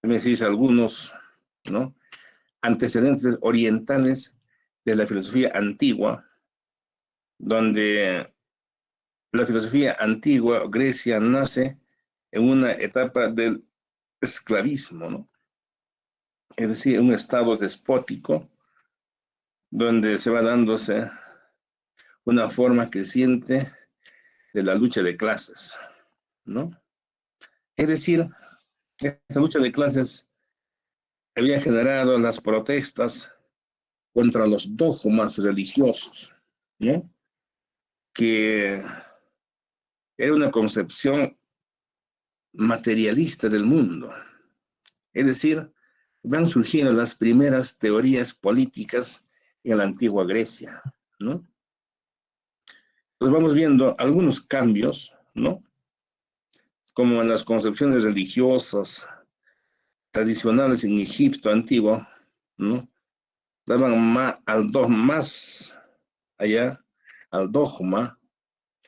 también se dice algunos, ¿no?, antecedentes orientales de la filosofía antigua, donde la filosofía antigua, Grecia, nace en una etapa del esclavismo, ¿no? Es decir, un estado despótico, donde se va dándose una forma creciente de la lucha de clases, ¿no? Es decir, esta lucha de clases había generado las protestas contra los dogmas religiosos, ¿no?, que era una concepción materialista del mundo. Es decir, van surgiendo las primeras teorías políticas en la antigua Grecia, ¿no? Pues vamos viendo algunos cambios, ¿no?, como en las concepciones religiosas tradicionales en Egipto antiguo, ¿no?, daban más allá al dogma,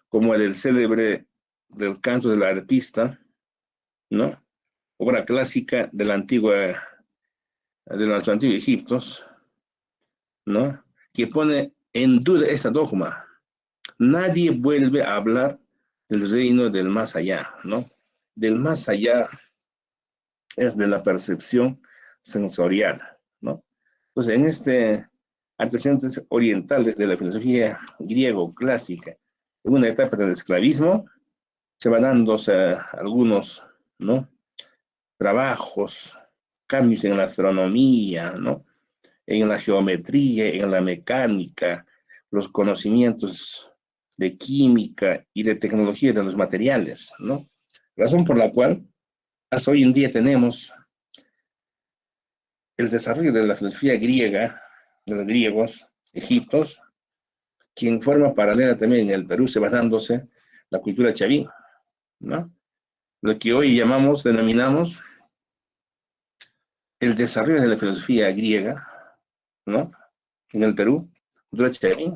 como el célebre del canto de la arpista, ¿no?, obra clásica de los antiguos Egiptos, ¿no?, que pone en duda ese dogma. Nadie vuelve a hablar del reino del más allá, ¿no? Del más allá es de la percepción sensorial, ¿no? Entonces, en antecedentes orientales de la filosofía griego clásica, en una etapa del esclavismo, se van dándose algunos, ¿no?, trabajos, cambios en la astronomía, ¿no?, en la geometría, en la mecánica, los conocimientos de química y de tecnología de los materiales, ¿no? Razón por la cual hasta hoy en día tenemos el desarrollo de la filosofía griega, de los griegos, egiptos, que en forma paralela también en el Perú se va dándose la cultura chavín, ¿no? Lo que hoy denominamos el desarrollo de la filosofía griega, ¿no?, en el Perú, cultura chavín,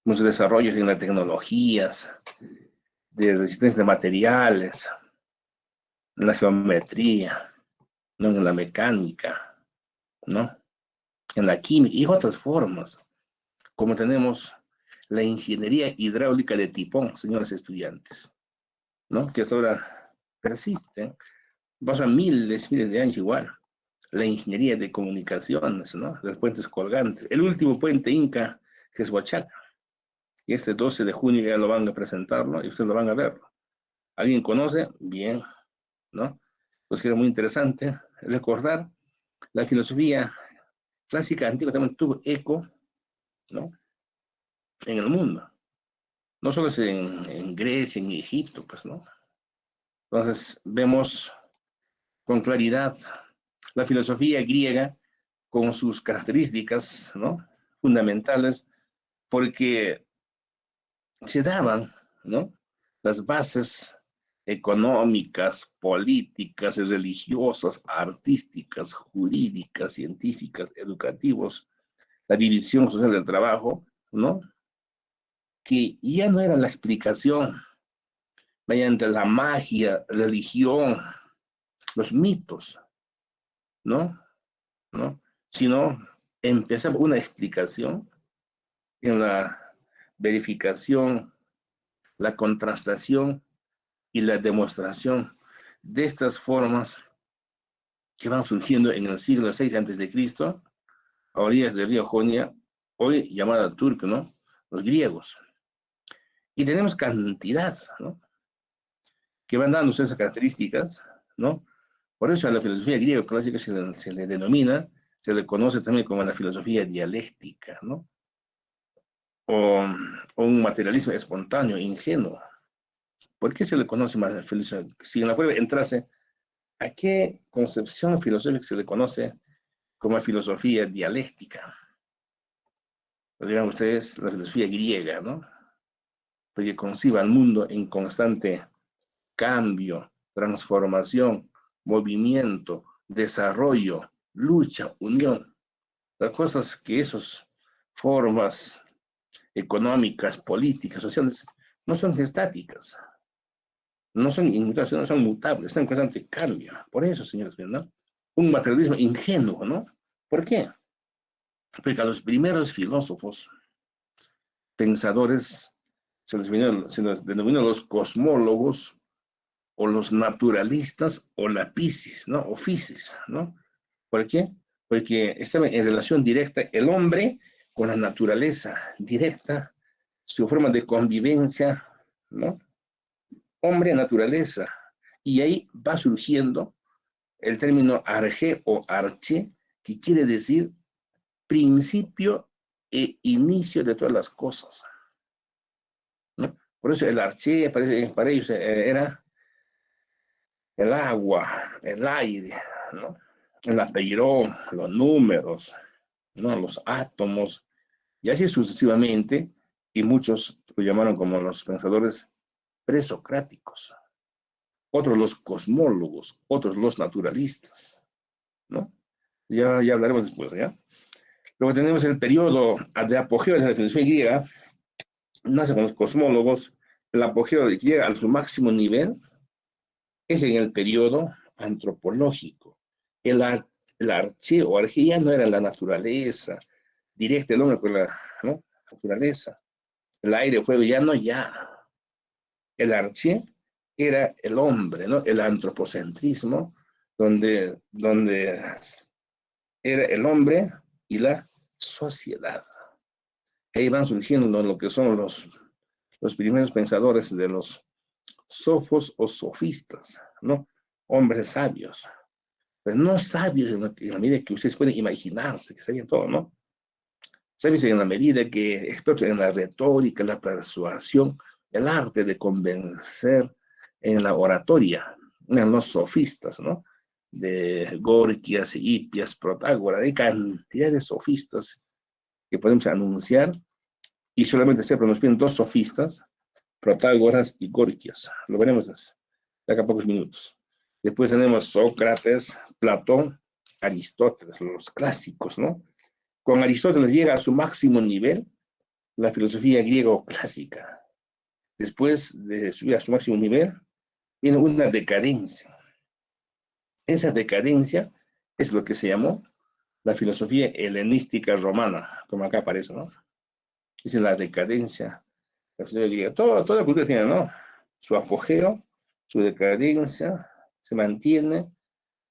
muchos desarrollos en las tecnologías, de resistencia de materiales, en la geometría, ¿no?, en la mecánica, ¿no?, en la química y otras formas, como tenemos la ingeniería hidráulica de tipón, señores estudiantes, ¿no?, que hasta ahora persiste, pasan miles de años igual. La ingeniería de comunicaciones, ¿no?, los puentes colgantes. El último puente inca, que es Huachaca, y este 12 de junio ya lo van a presentarlo y ustedes lo van a ver. ¿Alguien conoce? Bien, ¿no? Pues que era muy interesante recordar la filosofía clásica antigua también tuvo eco, ¿no?, en el mundo. No solo es en Grecia, en Egipto, pues, ¿no? Entonces, vemos con claridad la filosofía griega con sus características, ¿no?, fundamentales, porque se daban, ¿no?, las bases económicas, políticas, religiosas, artísticas, jurídicas, científicas, educativos, la división social del trabajo, ¿no?, que ya no era la explicación mediante la magia, religión, los mitos, ¿no?, ¿no?, sino empezaba una explicación en la verificación, la contrastación y la demostración de estas formas que van surgiendo en el siglo VI a.C., a orillas del río Jonia, hoy llamada Turco, ¿no?, los griegos. Y tenemos cantidad, ¿no?, que van dándose esas características, ¿no? Por eso a la filosofía griega clásica se le denomina, se le conoce también como la filosofía dialéctica, ¿no?, o un materialismo espontáneo, ingenuo. ¿Por qué se le conoce más filosofía? Si en la prueba entrase, ¿a qué concepción filosófica se le conoce como filosofía dialéctica? Lo dirán ustedes, la filosofía griega, ¿no?, porque concibe al mundo en constante cambio, transformación, movimiento, desarrollo, lucha, unión. Las cosas que esas formas económicas, políticas, sociales, no son estáticas, no son inmutables, no son mutables, están en constante cambio. Por eso, señores, ¿no?, un materialismo ingenuo, ¿no? ¿Por qué? Porque a los primeros filósofos, pensadores, se los denominó los cosmólogos, o los naturalistas, o la Piscis, ¿no? O Physis, ¿no? ¿Por qué? Porque estaba en relación directa el hombre con la naturaleza, directa, su forma de convivencia, ¿no? Hombre-naturaleza. Y ahí va surgiendo el término arge o arche, que quiere decir principio e inicio de todas las cosas, ¿no? Por eso el arche para ellos era el agua, el aire, ¿no? El apellido, los números, ¿no? Los átomos, y así sucesivamente, y muchos lo llamaron como los pensadores presocráticos, otros los cosmólogos, otros los naturalistas, ¿no? Ya hablaremos después, ¿ya? Luego tenemos el periodo de apogeo de la filosofía griega, nace con los cosmólogos, el apogeo que llega a su máximo nivel es en el periodo antropológico. El, el arche o argía no era la naturaleza directa, el hombre con la, ¿no? Naturaleza. El aire, fuego, ya no, ya. El arche era el hombre, ¿no? El antropocentrismo, donde era el hombre y la sociedad. Ahí van surgiendo lo que son los primeros pensadores de los sofos o sofistas, ¿no? Hombres sabios, pero no sabios en la medida que ustedes pueden imaginarse, que sabían todo, ¿no? Sabios en la medida que expertos en la retórica, la persuasión, el arte de convencer en la oratoria, en los sofistas, ¿no? De Gorgias, Hipias, Protágoras, hay cantidad de sofistas que podemos anunciar y solamente se pronuncian dos sofistas, Protágoras y Gorgias. Lo veremos de acá a pocos minutos. Después tenemos Sócrates, Platón, Aristóteles, los clásicos, ¿no? Con Aristóteles llega a su máximo nivel la filosofía griego clásica. Después de subir a su máximo nivel, viene una decadencia. Esa decadencia es lo que se llamó la filosofía helenística romana, como acá aparece, ¿no? Es la decadencia. La filosofía griega. Toda cultura tiene, ¿no? Su apogeo, su decadencia, se mantiene,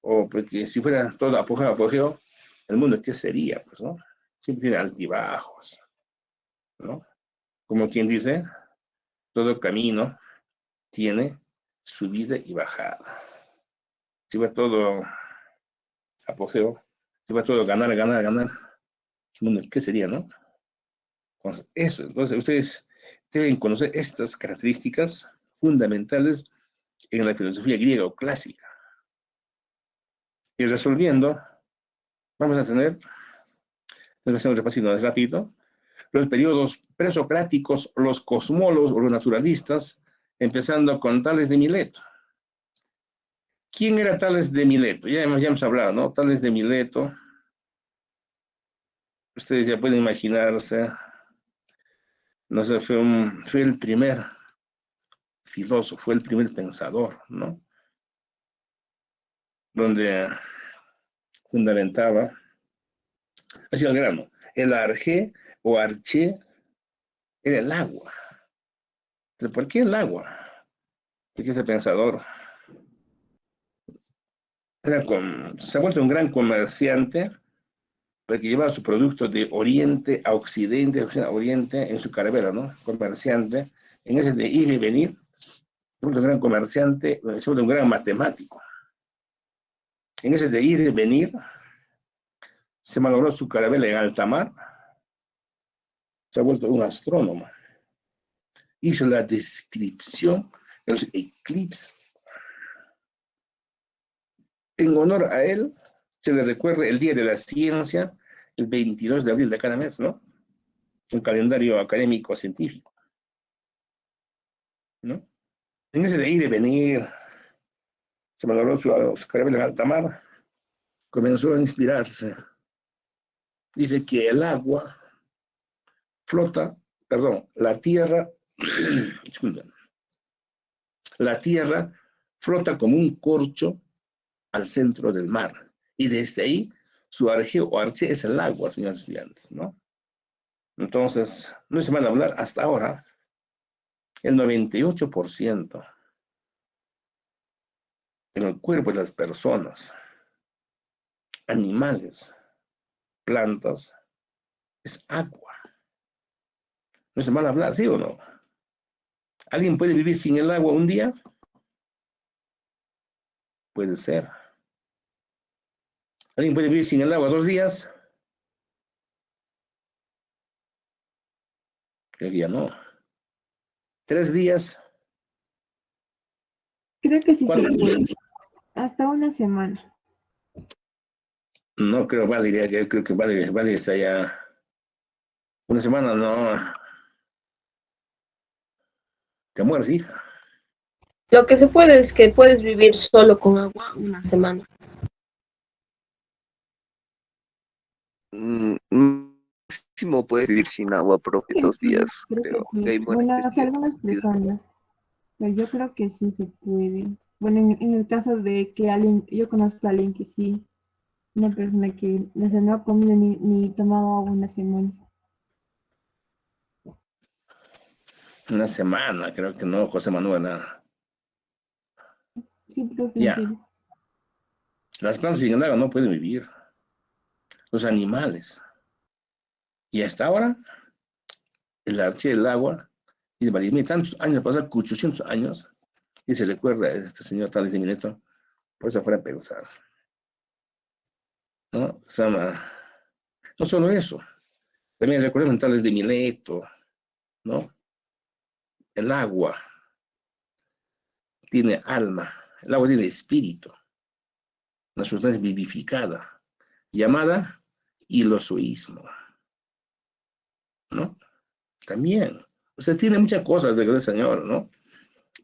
o porque si fuera todo apogeo, el mundo, ¿qué sería? Pues, ¿no? Siempre tiene altibajos, ¿no? Como quien dice, todo camino tiene subida y bajada. Si va todo apogeo, si va todo ganar, ganar, ganar, el mundo, ¿qué sería, no? Entonces ustedes deben conocer estas características fundamentales en la filosofía griega o clásica. Y resolviendo, vamos a tener, les voy a hacer un rápido, los periodos presocráticos, los cosmólogos o los naturalistas, empezando con Tales de Mileto. ¿Quién era Tales de Mileto? Ya hemos hablado, ¿no? Tales de Mileto, ustedes ya pueden imaginarse, no sé, fue el primer filósofo, fue el primer pensador, ¿no? Donde fundamentaba, así al grano, el arjé o arché era el agua. ¿Pero por qué el agua? Porque ese pensador se ha vuelto un gran comerciante porque llevaba su producto de oriente a occidente, a oriente en su caravela, ¿no? Comerciante, en ese de ir y venir, se vuelve un gran comerciante, se vuelve un gran matemático. En ese de ir y venir, se malogró su caravela en alta mar, se ha vuelto un astrónomo. Hizo la descripción de los eclipses. En honor a él, se le recuerda el Día de la Ciencia, el 22 de abril de cada mes, ¿no? Un calendario académico científico, ¿no? En ese de ir y venir, se malogró su caravela en alta mar, comenzó a inspirarse. Dice que el agua flota, perdón, la tierra, disculpen, la tierra flota como un corcho al centro del mar Y desde ahí, su arjé o arché es el agua, señores estudiantes, ¿no? Entonces, no se van a hablar hasta ahora, el 98% en el cuerpo de las personas, animales, plantas, es agua. No se van a hablar, ¿sí o no? ¿Alguien puede vivir sin el agua un día? Puede ser. ¿Alguien puede vivir sin el agua 2 días? Creo que ya no. 3 días. Creo que sí se ¿Cuánto? puede. Hasta una semana. No creo, Valeria, yo creo que Valeria está ya. Una semana, no. Te mueres, hija. Lo que se puede es que puedes vivir solo con agua una semana. Máximo puedes vivir sin agua propia Que dos sí, días, creo que creo. De sí. ahí muere Bueno, hace algunas necesidad. personas, pero yo creo que sí se puede. Bueno, en el caso de que alguien, yo conozco a alguien que sí, una persona que o sea, no ha comido ni tomado agua una semana. Una semana, creo que no, José Manuel, nada. Sí, profe, en Ya. serio. Las plantas sin el agua no pueden vivir. Los animales. Y hasta ahora, el arché del agua, y de Vladimir, tantos años, pasan 800 años, y se recuerda a este señor Tales de Mileto, por eso fuera a pensar, ¿no? O sea, no solo eso, también recordemos Tales de Mileto, ¿no? El agua tiene alma, el agua tiene espíritu, una sustancia vivificada, llamada ilozoísmo, ¿no? También, o sea, tiene muchas cosas de el Señor, ¿no?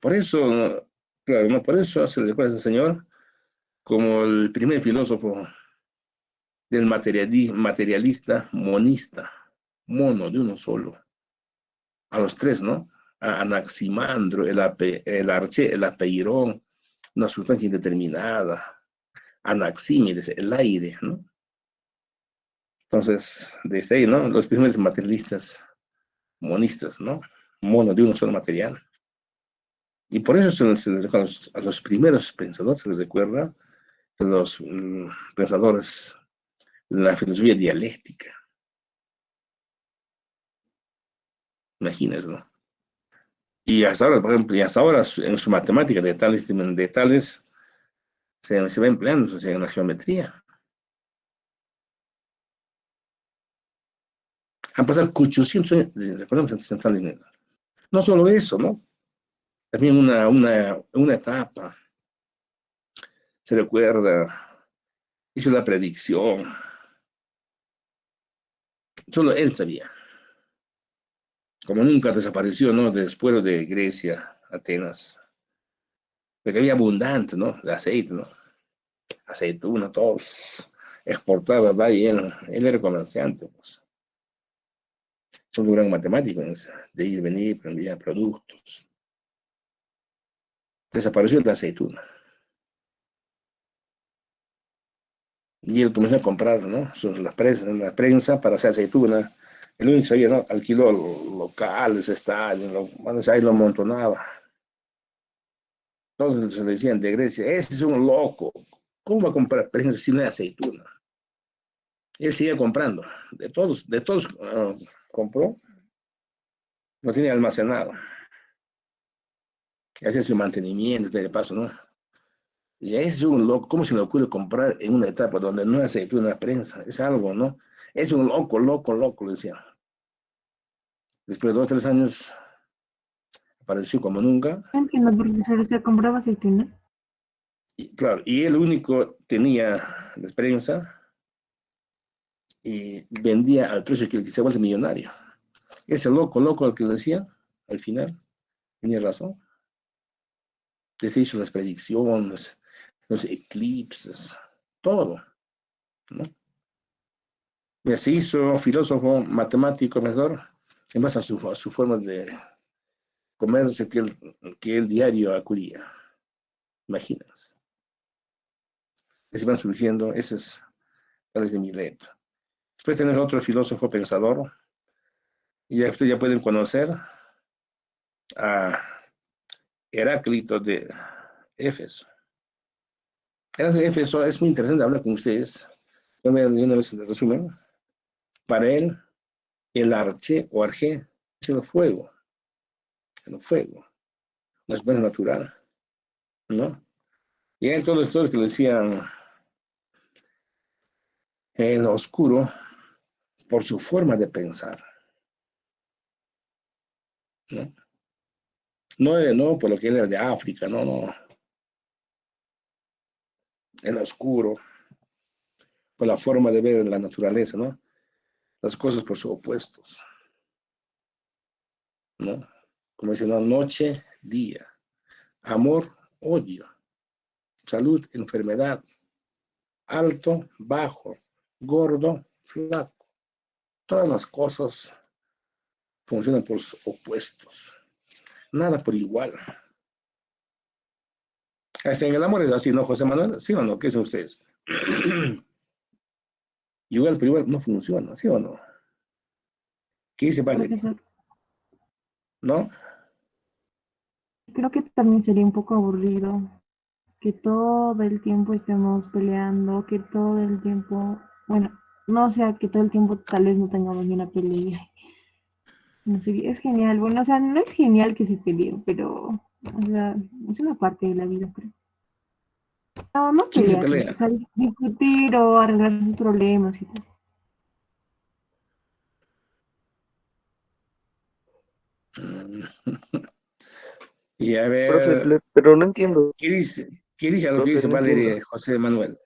Por eso, claro, ¿no? Por eso se le recuerda a ese señor como el primer filósofo del materialista monista, mono de uno solo, a los tres, ¿no? A Anaximandro, el Arché, el Apeirón, una sustancia indeterminada, Anaxímenes, el aire, ¿no? Entonces, desde ahí, ¿no? Los primeros materialistas monistas, ¿no? Mono de uno solo material. Y por eso a los primeros pensadores se les recuerda a los pensadores de la filosofía dialéctica. Imagínense, ¿no? Y hasta ahora, por ejemplo, y hasta ahora en su matemática de tales se va empleando, o sea, en la geometría. Han pasado 800 años, recordemos antes de no solo eso, ¿no? También una etapa, se recuerda, hizo la predicción, solo él sabía, como nunca desapareció, ¿no? Después de Grecia, Atenas, porque había abundante, ¿no? De aceite, ¿no? Aceituna, todos exportaba, ¿verdad? Y él era comerciante, pues. Es un gran matemático, de ir, venir, enviar productos. Desapareció la aceituna. Y él comenzó a comprar, ¿no? La prensa para hacer aceituna. El único que sabía, ¿no? Alquiló locales, estadios, ahí lo amontonaba. Entonces se le decían de Grecia, ese es un loco. ¿Cómo va a comprar prensa si no hay aceituna? Él seguía comprando. De todos compró, lo tenía almacenado. Y hacía su mantenimiento, de paso, ¿no? Ya es un loco, ¿cómo se le ocurre comprar en una etapa donde no hay aceituna en la prensa? Es algo, ¿no? Es un loco, loco, loco, le decía. Después de 2 o 3 años apareció como nunca. No entiendo, profesor, ¿se compraba aceituna? Y claro, y él único tenía la prensa y vendía al precio que él se vuelve millonario. Ese loco, loco al que le decía, al final, tenía razón. Les hizo las predicciones, los eclipses, todo, ¿no? Y así hizo filósofo, matemático, mejor, en base a su forma de comercio que el diario acudía. Imagínense. que se van surgiendo. Ese es tal vez de Mileto. Después tenemos otro filósofo pensador, y ya ustedes ya pueden conocer a Heráclito de Éfeso. Heráclito de Éfeso es muy interesante hablar con ustedes. Yo me una vez el resumen. Para él, el arche o arjé es el fuego, una sustancia natural, ¿no? Y hay todos que le decían el oscuro por su forma de pensar, ¿no? No por lo que él era de África, no. El oscuro, por la forma de ver la naturaleza, ¿no? Las cosas por sus opuestos, ¿no? Como dicen, ¿no? Noche, día, amor, odio, salud, enfermedad, alto, bajo, gordo, flaco. Todas las cosas funcionan por sus opuestos, nada por igual. Hasta en el amor es así, ¿no, José Manuel? ¿Sí o no? ¿Qué dicen ustedes? Igual por igual no funciona, ¿sí o no? ¿Qué dice Valeria? Profesor, ¿No? creo que también sería un poco aburrido que todo el tiempo estemos peleando, que todo el tiempo, bueno, no sea que todo el tiempo tal vez no tengamos ni una pelea. No sé, es genial. Bueno, o sea, no es genial que se peleen, pero, o sea, es una parte de la vida, creo. No, no ¿Quién se pelear, o pelea? sea, discutir o arreglar sus problemas y todo. Y a Profe, ver, pero no entiendo, ¿qué dice? ¿Qué dice a lo que profe, dice no entiendo. Valeria, José Manuel?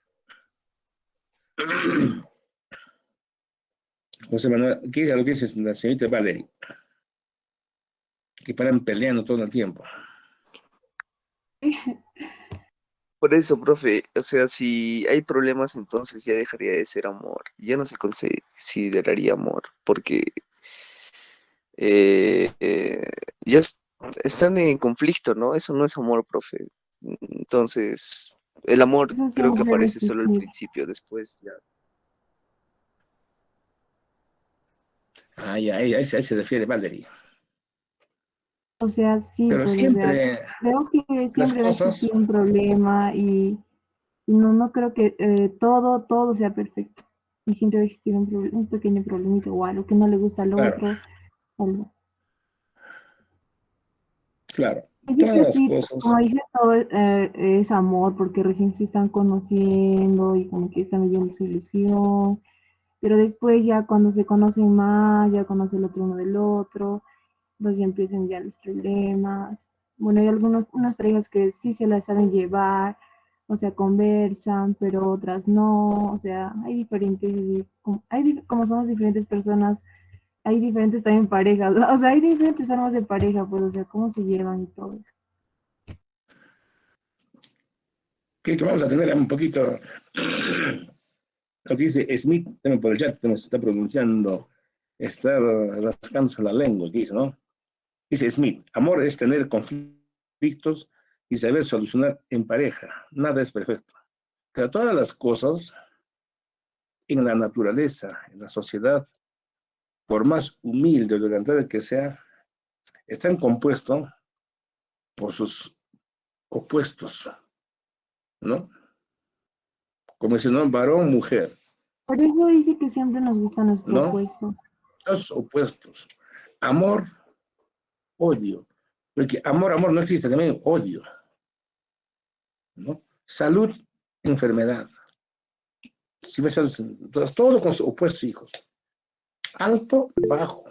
José Manuel, ¿qué dice a lo que dice la señorita Valeria? Que paran peleando todo el tiempo. Por eso, profe, o sea, si hay problemas, entonces ya dejaría de ser amor. Ya no se consideraría amor, porque eh, eh, ya están en conflicto, ¿no? Eso no es amor, profe. Entonces, el amor Eso creo que siempre va a aparece solo al existir. principio, después ya. Ah, ya, ahí se refiere Valeria. O sea, sí, Pero pues, o sea, siempre creo que las siempre va a cosas, existir un problema y no creo que todo sea perfecto. Y siempre va a existir un pequeño problemita o algo que no le gusta al claro, otro. Algo. claro, Así todas que las sí, como cosas, dices, todo es amor porque recién se están conociendo y como que están viviendo su ilusión, pero después ya cuando se conocen más, ya conoce el otro uno del otro, entonces ya empiezan ya los problemas. Bueno, hay unas parejas que sí se las saben llevar, o sea, conversan, pero otras no, o sea, hay diferentes, así, como somos diferentes personas, hay diferentes también parejas, o sea, hay diferentes formas de pareja, pues, o sea, cómo se llevan y todo eso. que vamos a tener un poquito lo que dice Smith, también por el chat, se está pronunciando, está rascándose la lengua, que dice, ¿no? Dice Smith, amor es tener conflictos y saber solucionar en pareja. Nada es perfecto. Pero todas las cosas en la naturaleza, en la sociedad, por más humilde o violenta que sea, están compuestos por sus opuestos, ¿no? Como si no, varón, mujer, Por eso dice que siempre nos gusta nuestro ¿no? opuesto. Los opuestos. Amor, odio. Porque amor no existe, también odio, ¿no? Salud, enfermedad. Si ves todo con sus opuestos, hijos. Alto, bajo,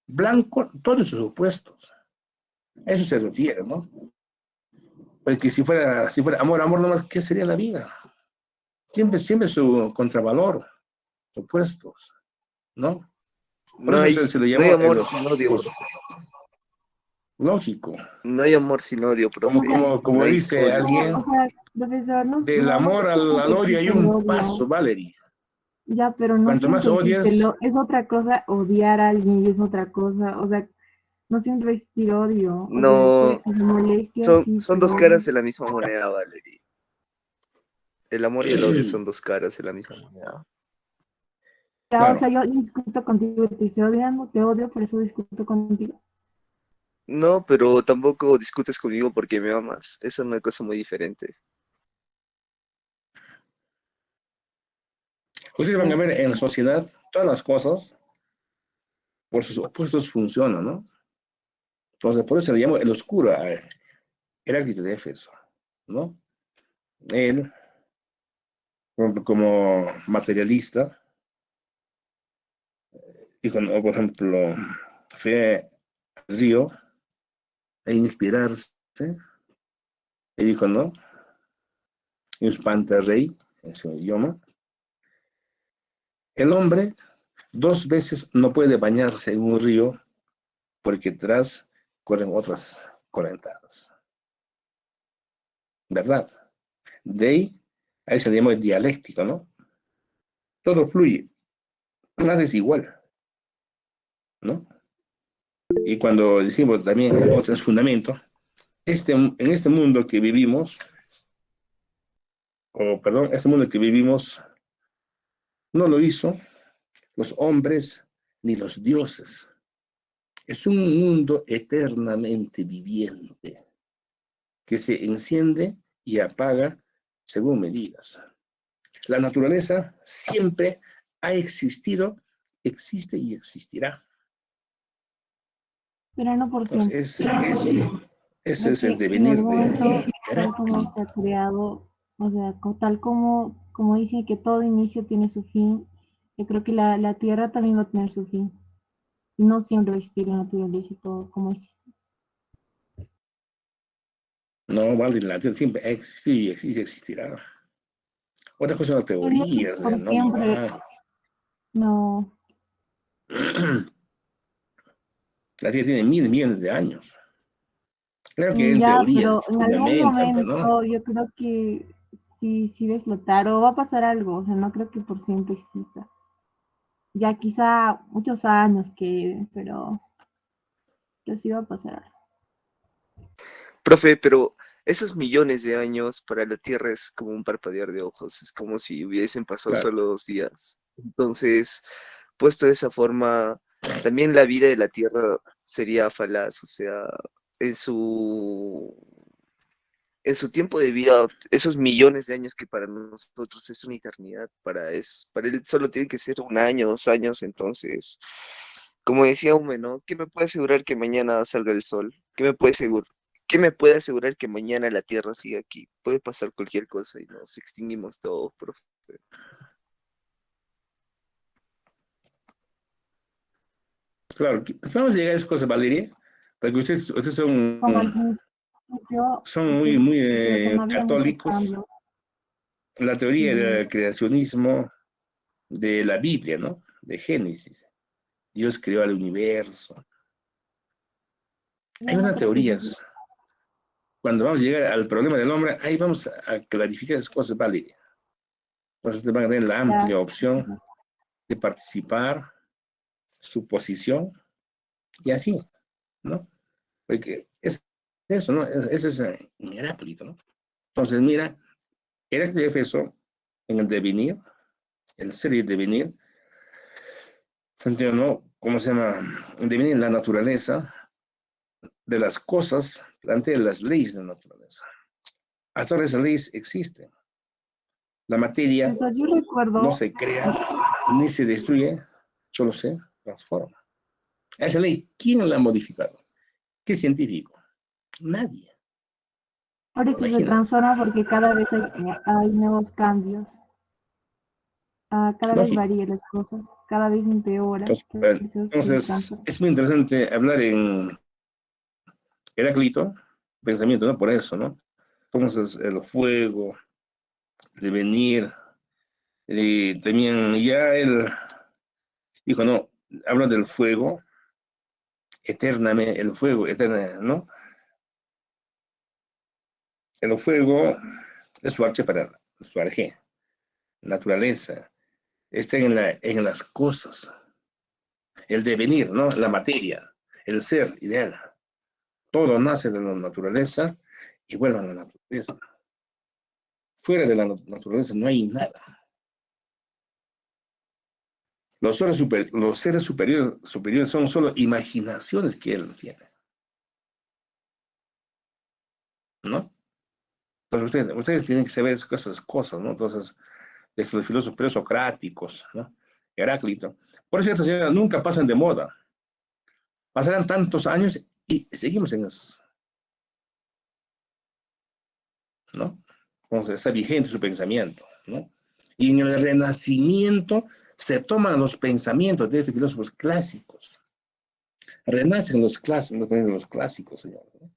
blanco, todos sus opuestos. A eso se refiere, ¿no? Porque si fuera amor nomás, ¿qué sería la vida? Siempre su contravalor, opuestos, ¿no? Por eso se le No hay llamó amor sin odio, los profe. lógico. No hay amor sin odio, Como, profe. como, No como hay dice odio No, alguien, o sea, profesor, del no amor porque al siempre odio hay existe el un odio. paso, Valerie. Ya, pero no Cuanto más siempre existe odias, es otra cosa odiar a alguien y es otra cosa, o sea, no siempre va a existir odio, o sea, puede No, que se molestia, son, sí, son dos pero caras de la misma moneda, Valerie. El amor y el odio son dos caras de la misma moneda. Ya, o Claro. sea, yo discuto contigo, te estoy odiando, te odio, por eso discuto contigo. No, pero tampoco discutes conmigo porque me amas. Esa es una cosa muy diferente. Ustedes van a ver en la sociedad todas las cosas por sus opuestos funcionan, ¿no? Entonces, por eso le llamo el oscuro a Heráclito de Éfeso, ¿no? Él, como materialista, y con, por ejemplo, fue al río a inspirarse, y dijo, ¿no? En su pantarrey, en su idioma, el hombre 2 veces no puede bañarse en un río porque tras corren otras corrientadas, ¿verdad? De ahí, a eso le llama dialéctico, ¿no? Todo fluye, nada es igual, ¿no? Y cuando decimos también otro fundamento, en este mundo que vivimos, o perdón, este mundo que vivimos no lo hizo los hombres ni los dioses. Es un mundo eternamente viviente que se enciende y apaga según medidas. La naturaleza siempre ha existido, existe y existirá. Pero no por siempre. Entonces, ese Creo es el que en devenir algún momento, de tal como Heráclito. se ha creado, o sea, tal como dicen que todo inicio tiene su fin, yo creo que la Tierra también va a tener su fin. No siempre va a existir la naturaleza y todo como existe. No, vale, la Tierra siempre ha existido y existe, existirá. Otra cosa son las Pero no teorías, por no siempre, va. no. La Tierra tiene miles, millones de años. Claro que en Ya, teorías pero se en algún fundamentan, pero no. momento yo creo que sí va a explotar o va a pasar algo, o sea, no creo que por siempre exista. Ya quizá muchos años pero sí va a pasar algo. Profe, pero esos millones de años para la Tierra es como un parpadear de ojos, es como si hubiesen pasado Claro. solo 2 días. Entonces, puesto de esa forma, también la vida de la Tierra sería falaz, o sea, en su, en su tiempo de vida, esos millones de años que para nosotros es una eternidad, para él solo tiene que ser 1 año, 2 años, entonces, como decía Hume, ¿no? ¿Qué me puede asegurar que mañana salga el sol? ¿Qué me puede asegurar que mañana la Tierra siga aquí? Puede pasar cualquier cosa y nos extinguimos todos, profe. Claro, vamos a llegar a esas cosas, Valeria, porque ustedes Como al principio, son usted muy, muy decía que no había muchos católicos. cambios. La teoría Y del creacionismo de la Biblia, ¿no? De Génesis. Dios creó al universo. Hay yo no unas creo que es así. teorías. Cuando vamos a llegar al problema del hombre, ahí vamos a clarificar esas cosas, Valeria. Por eso ustedes van a tener la Ya, amplia opción de participar, su posición, y así, ¿no? Porque es eso, ¿no? Eso es Heráclito, ¿no? Entonces, mira, Heráclito de Éfeso, en el devenir, el ser y el devenir, ¿no? ¿Cómo se llama? El devenir en la naturaleza de las cosas, plantea las leyes de la naturaleza. Hasta ahora esas leyes existen. La materia profesor, yo no recuerdo, se crea ni se destruye, solo se transforma. Esa ley, ¿quién la ha modificado? ¿Qué científico? Nadie. por eso se Imagínense. transforma porque cada vez hay nuevos cambios. Cada vez Lógico. varían las cosas, cada vez empeora, por eso se Entonces, transforma. es muy interesante hablar en Heráclito, pensamiento, ¿no? Por eso, ¿no? Entonces, el fuego, de venir, y también ya él dijo, no, habla del fuego, eternamente, el fuego, eterna, ¿no? El fuego es su arche para su arje, naturaleza, está en las cosas, el devenir, ¿no? La materia, el ser ideal. Todo nace de la naturaleza y vuelve a la naturaleza. Fuera de la naturaleza no hay nada. Los seres superiores son solo imaginaciones que él tiene, ¿no? Pues ustedes tienen que saber esas cosas, ¿no? Entonces, los filósofos presocráticos, ¿no? Heráclito. Por eso estas ideas nunca pasan de moda. Pasarán tantos años y seguimos en eso, ¿no? Entonces, está vigente su pensamiento, ¿no? Y en el Renacimiento se toman los pensamientos de estos filósofos clásicos. Renacen los clásicos, señor, ¿no?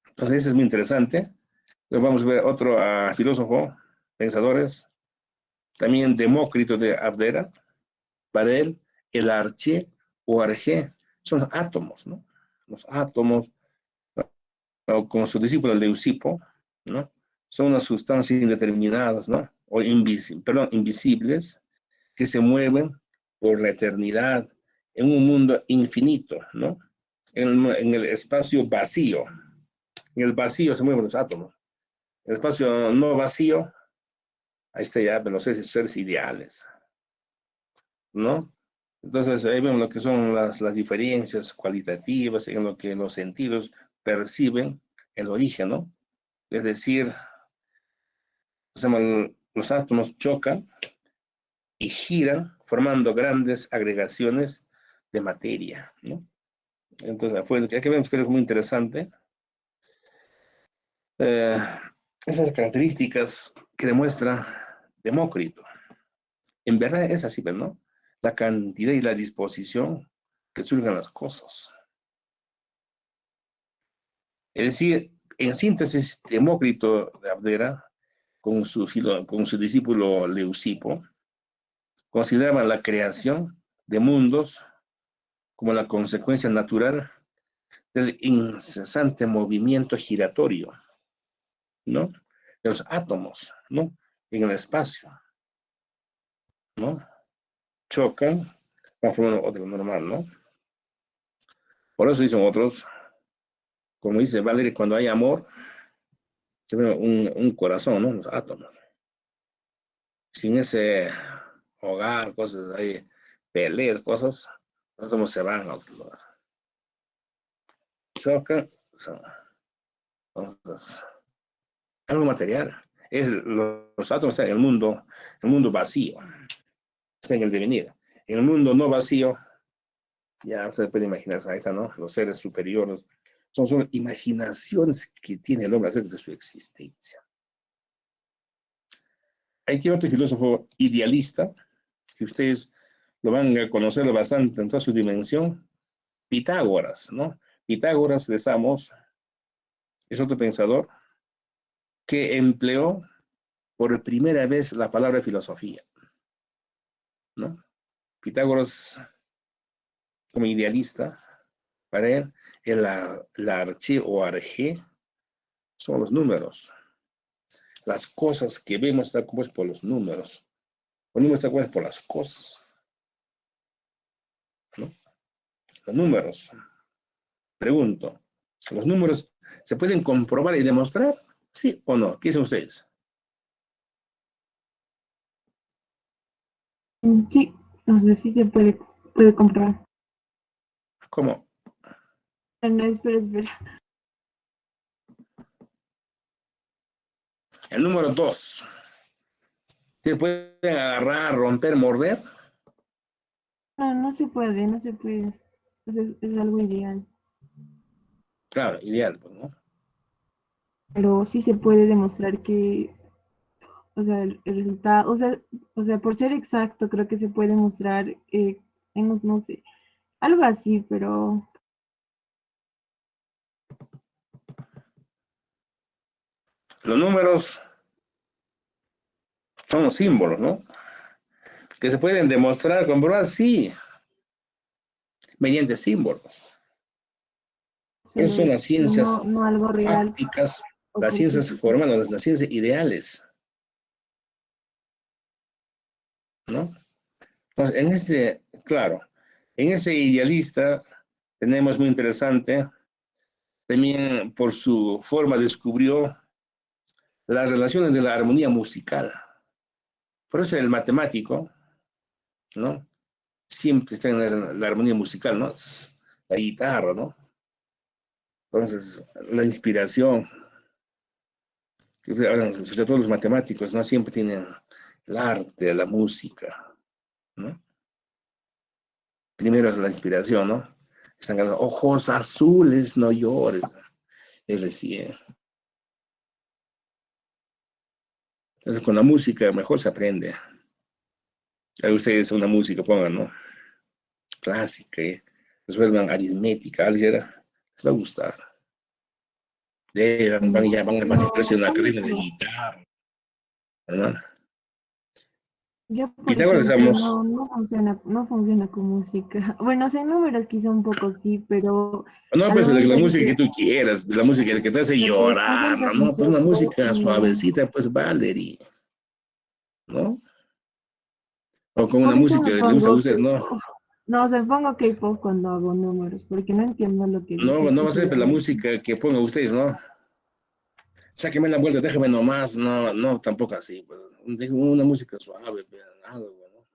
Entonces, eso es muy interesante. Entonces, vamos a ver otro filósofo, pensadores, también Demócrito de Abdera. Para él, el arché o arjé son los átomos, ¿no? Los átomos, o con su discípulo Leucipo, ¿no? Son unas sustancias indeterminadas, ¿no? O invisibles, que se mueven por la eternidad en un mundo infinito, ¿no? En el espacio vacío. En el vacío se mueven los átomos. El espacio no vacío, ahí está ya, los seres ideales, ¿no? Entonces ahí vemos lo que son las diferencias cualitativas en lo que los sentidos perciben el origen, ¿no? Es decir, los átomos chocan y giran formando grandes agregaciones de materia, ¿no? Entonces, aquí vemos que es muy interesante. Eh, Esas características que demuestra Demócrito. En verdad es así, ¿no? La cantidad y la disposición que surgen las cosas. Es decir, en síntesis, Demócrito de Abdera, con su discípulo Leucipo, consideraban la creación de mundos como la consecuencia natural del incesante movimiento giratorio, ¿no? De los átomos, ¿no? En el espacio, ¿no? Chocan, van formando otro normal, ¿no? Por eso dicen otros, como dice Valery, cuando hay amor, se ve un corazón, ¿no? Los átomos. Sin ese hogar, cosas ahí, peleas, cosas, los átomos se van a otro lugar. Chocan, entonces, algo material. Los átomos están en el mundo vacío, está en el devenir. En el mundo no vacío, ya se puede imaginar, ahí está, ¿no? Los seres superiores son solo imaginaciones que tiene el hombre acerca de su existencia. Hay que otro filósofo idealista, que ustedes lo van a conocer bastante en toda su dimensión, Pitágoras, ¿no? Pitágoras de Samos es otro pensador que empleó por primera vez la palabra filosofía, ¿no? Pitágoras, como idealista, para él, la arché o arjé son los números. Las cosas que vemos están compuestas por los números. Los números están compuestos por las cosas, ¿no? Los números. Pregunto, ¿los números se pueden comprobar y demostrar? ¿Sí o no? ¿Qué dicen ustedes? Sí, no sé si se puede comprobar. ¿Cómo? No, espera. El número 2. ¿Se pueden agarrar, romper, morder? No, no se puede. Es algo ideal. Claro, ideal, pues, ¿no? Pero sí se puede demostrar que, o sea, el resultado, o sea, por ser exacto, creo que se puede mostrar, no sé, algo así, pero Los números son los símbolos, ¿no? Que se pueden demostrar, comprobar, sí, mediante símbolos. Esas solo son eso, las pero ciencias no algo real fácticas, o las ciencias científico. formales, las ciencias ideales, ¿no? Entonces, claro, en ese idealista tenemos muy interesante, también por su forma descubrió las relaciones de la armonía musical. Por eso el matemático, ¿no? Siempre está en la armonía musical, ¿no? La guitarra, ¿no? Entonces, la inspiración, sobre todo los matemáticos, ¿no? Siempre tienen el arte, la música, ¿no? Primero es la inspiración, ¿no? Están ganando ojos azules, no llores. Es decir, entonces con la música mejor se aprende. Ahí ustedes una música pongan, ¿no? Clásica, resuelvan aritmética, álgebra, les va a gustar. Ya van a matricularse en una Por academia de ejemplo, guitarra, ¿no? yo, por Pitágoras ejemplo, estamos, no funciona con música. Bueno, sé números quizá un poco sí, pero no, al pues la momento de música que que tú quieras, la música que te hace lo que pasa llorar, es, por ¿no? Pues una ejemplo, música suavecita, pues Valerie, ¿no? O con una por eso música me que le gusta a pongo ustedes, ¿no? K-pop. No, se pongo K-pop cuando hago números, porque no entiendo lo que No, dice no va a quizá ser la pues, la letra. música que pongan ustedes, ¿no? Sáqueme la vuelta, déjame nomás, no, no, tampoco así, pues. Una música suave, pues, algo, ¿no?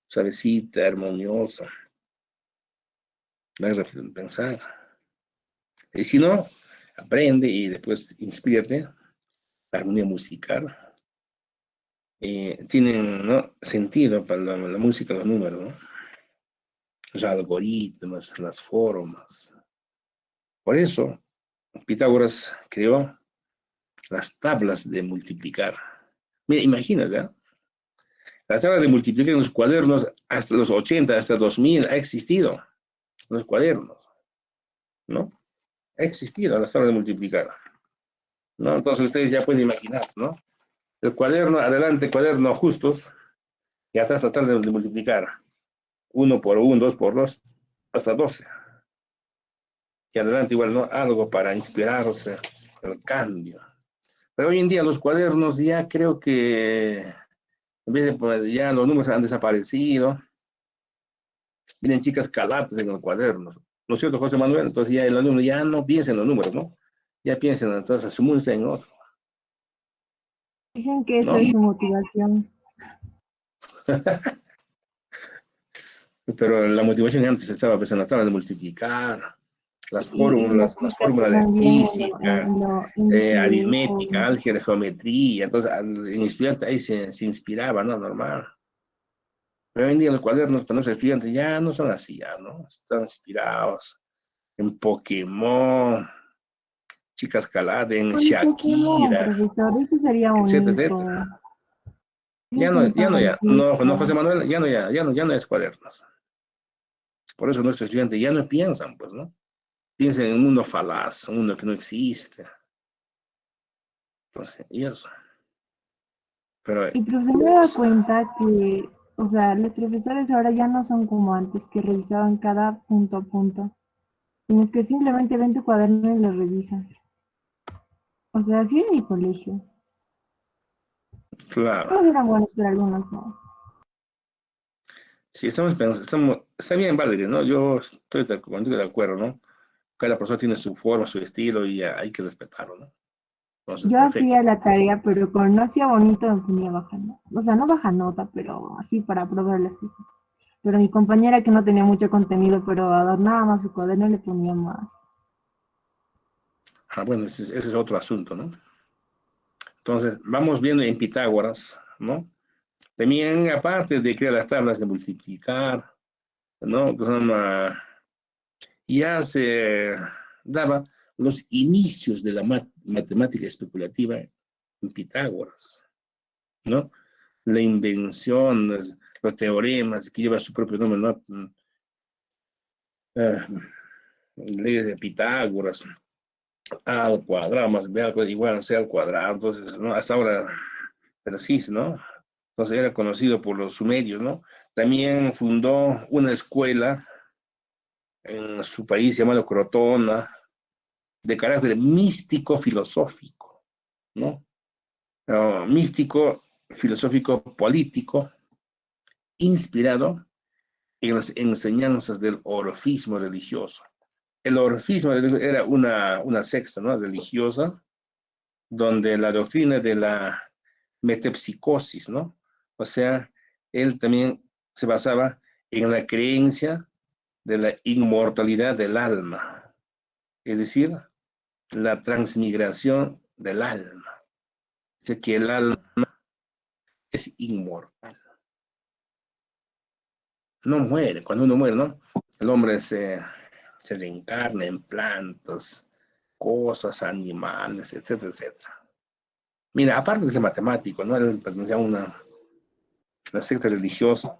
Suavecita, armoniosa, da pensar. Y si no, aprende y después inspírate, la armonía musical. Tienen, ¿no? Sentido para la música, los números, ¿no? Los algoritmos, las formas. Por eso, Pitágoras creó las tablas de multiplicar. Mira, imagínate, ¿eh? La tabla de multiplicar en los cuadernos hasta los 80, hasta 2000 ha existido, los cuadernos, ¿no? Ha existido la tabla de multiplicar, ¿no? Entonces ustedes ya pueden imaginar, ¿no? El cuaderno, adelante, cuaderno justos, y atrás la tabla de multiplicar. 1 por 1, 2 por 2, hasta 12. Y adelante igual, ¿no? Algo para inspirarse, el cambio. Pero hoy en día los cuadernos ya creo que, en vez de, pues, ya los números han desaparecido, vienen chicas calatas en los cuadernos. ¿No es cierto, José Manuel? Entonces ya el alumno ya no piensa en los números, ¿no? Ya piensa en, entonces su mundo está en otro, Dicen que eso ¿no? es su motivación. Pero la motivación antes estaba pues, en las tablas de multiplicar, Y las las chicas fórmulas de iban bien física, en dibujo. aritmética, álgebra, geometría. Entonces, el estudiante ahí se inspiraba, ¿no? Normal. Pero hoy en día los cuadernos para los estudiantes ya no son así, ya, ¿no? Están inspirados en Pokémon, Chicas Calada, en Con Pokémon, Shakira, profesor, eso sería etcétera, etcétera. bonito. Eso es infancito. No, José Manuel, ya no es cuadernos. Por eso nuestros estudiantes ya no piensan, pues, ¿no? Piensan en un mundo falaz, un mundo que no existe. Entonces, y eso. Pero, Y profesor me da cuenta que, o sea, los profesores ahora ya no son como antes, que revisaban cada punto a punto, sino es que simplemente ven tu cuaderno y lo revisan. O sea, así en mi colegio. claro, Todos eran buenos, pero algunos no. si estamos pensando, está bien, Valeria, ¿no? Yo estoy contigo de acuerdo, ¿no? Cada persona tiene su forma, su estilo y hay que respetarlo, ¿no? Entonces, Yo hacía perfecto. la tarea, pero cuando no hacía bonito me ponía baja nota. O sea, no baja nota, pero así para probar las cosas. Pero mi compañera que no tenía mucho contenido, pero adornaba más su cuaderno, le ponía más. Ah, bueno, ese es otro asunto, ¿no? Entonces, vamos viendo en Pitágoras, ¿no? También, aparte de crear las tablas de multiplicar, ¿no? Que son, ya se daba los inicios de la matemática especulativa en Pitágoras, ¿no? La invención, los teoremas que lleva su propio nombre, ¿no? Leyes de Pitágoras, A al cuadrado más B al cuadrado igual a C al cuadrado, entonces, ¿no? Hasta ahora, pero sí, ¿no? Entonces era conocido por los sumerios, ¿no? También fundó una escuela en su país llamado Crotona, de carácter místico filosófico, ¿no? Místico filosófico político, inspirado en las enseñanzas del orfismo religioso. El orfismo era una secta, ¿no? Religiosa donde la doctrina de la metempsicosis, ¿no? O sea, él también se basaba en la creencia de la inmortalidad del alma, es decir, la transmigración del alma. O sea, que el alma es inmortal. No muere, cuando uno muere, ¿no? El hombre se reencarna en plantas, cosas, animales, etcétera, etcétera. Mira, aparte de ser matemático, ¿no? Él pertenecía a una secta religiosa,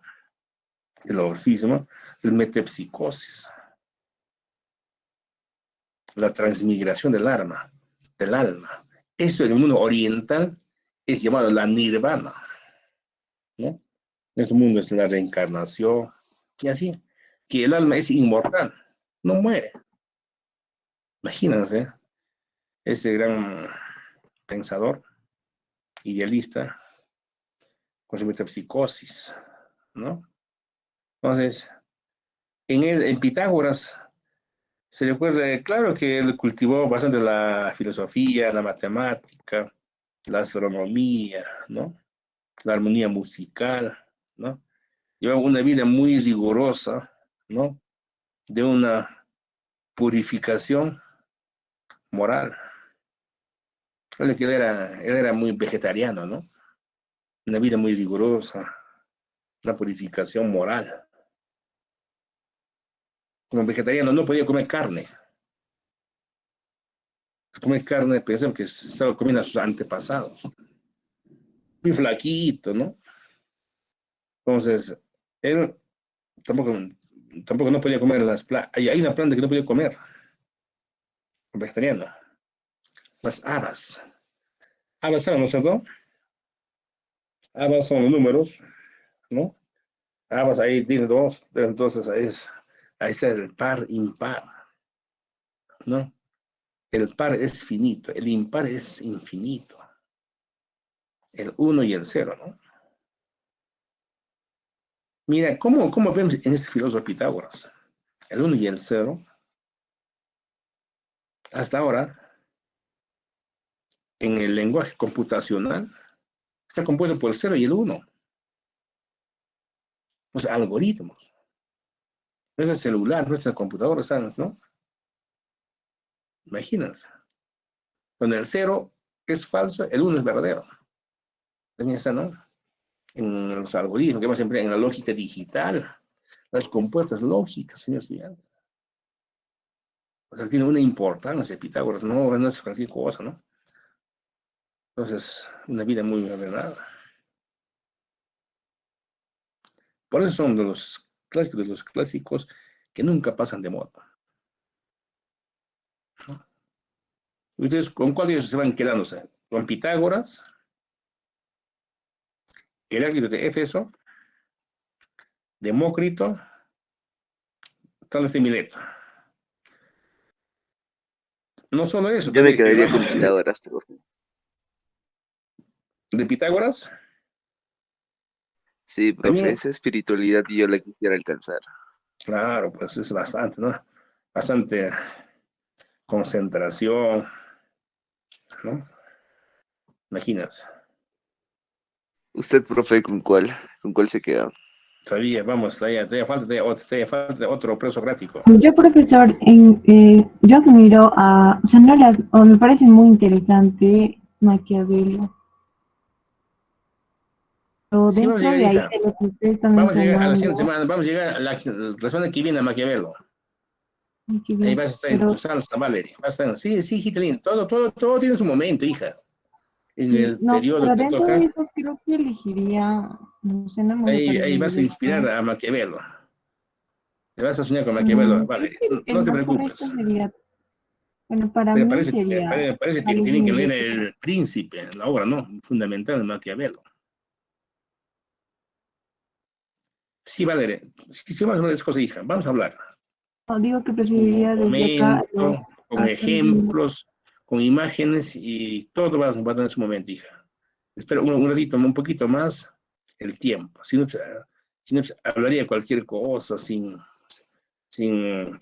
el orfismo, el metempsicosis, la transmigración del alma. Esto en el mundo oriental es llamado la nirvana, ¿no? En este mundo es la reencarnación, y así, que el alma es inmortal, no muere. Imagínense, ese gran pensador, idealista, con su metempsicosis, ¿no? Entonces, en Pitágoras se recuerda, claro que él cultivó bastante la filosofía, la matemática, la astronomía, ¿no? La armonía musical, ¿no? Llevaba una vida muy rigurosa, ¿no? De una purificación moral. Él era muy vegetariano, ¿no? Una vida muy rigurosa, una purificación moral. Como vegetariano no podía comer carne. Comer carne, pensaba que estaba comiendo a sus antepasados. Muy flaquito, ¿no? Entonces, él tampoco, tampoco no podía comer las plantas. Hay una planta que no podía comer, vegetariano. Las habas. Habas, ¿saben, no es cierto? Habas son los números, ¿no? Habas ahí tiene dos, entonces ahí está el par impar, ¿no? El par es finito, el impar es infinito. El uno y el cero, ¿no? Mira, ¿cómo vemos en este filósofo Pitágoras? El uno y el cero, hasta ahora, en el lenguaje computacional, está compuesto por el cero y el uno. Los algoritmos. Nuestro celular, nuestra computadora están, ¿no? Imagínense. Donde el cero es falso, el uno es verdadero. También está, ¿no? En los algoritmos que hemos empleado en la lógica digital, las compuestas lógicas, señores estudiantes. O sea, tiene una importancia Pitágoras, no es cualquier cosa, ¿no? Entonces, una vida muy ordenada. Por eso son de los clásicos que nunca pasan de moda, ¿no? ¿Ustedes con cuál de ellos se van quedándose? ¿Con Pitágoras, Heráclito de Éfeso, Demócrito, Tales de Mileto? No solo eso, Yo me también que quedaría vamos con Pitágoras, pero de Pitágoras, sí, profe, también, esa espiritualidad yo la quisiera alcanzar. claro, pues es bastante, ¿no? Bastante concentración, ¿no? Imagínense. ¿Usted, profe, con cuál? ¿Con cuál se queda? Todavía, vamos, todavía falta otro presocrático. Yo, profesor, yo admiro o sea, no o me parece muy interesante Maquiavelo, pero Sí, vamos a dentro llegar, de ahí hija. de lo que usted está Vamos a llegar a la mencionando, siguiente semana, vamos a llegar a la semana que viene a Maquiavelo. hay que Ahí ver, vas a estar en tu pero salsa, Valerie. Vas a estar, sí, sí, hijita linda. Todo tiene su momento, hija. En sí, el no, periodo pero que te dentro de toca, esos creo que elegiría, no sé, no me recuerdo ahí bien vas a el inspirar autor. a Maquiavelo. Te vas a soñar con Maquiavelo, Creo Valerie. que el No te más correcto preocupes. sería, bueno, para Pero mí parece, sería parece que Tales de tienen que leer Mileto. El Príncipe, la obra, ¿no? Fundamental de Maquiavelo. Sí, Valerie. Sí, más o menos cosas, hija. Vamos a hablar. No, digo que Con preferiría desde acá argumento, con a Tales de Mileto. ejemplos, con imágenes y todo va a tener su momento, hija. Espera un ratito, un poquito más el tiempo. Si no, hablaría cualquier cosa sin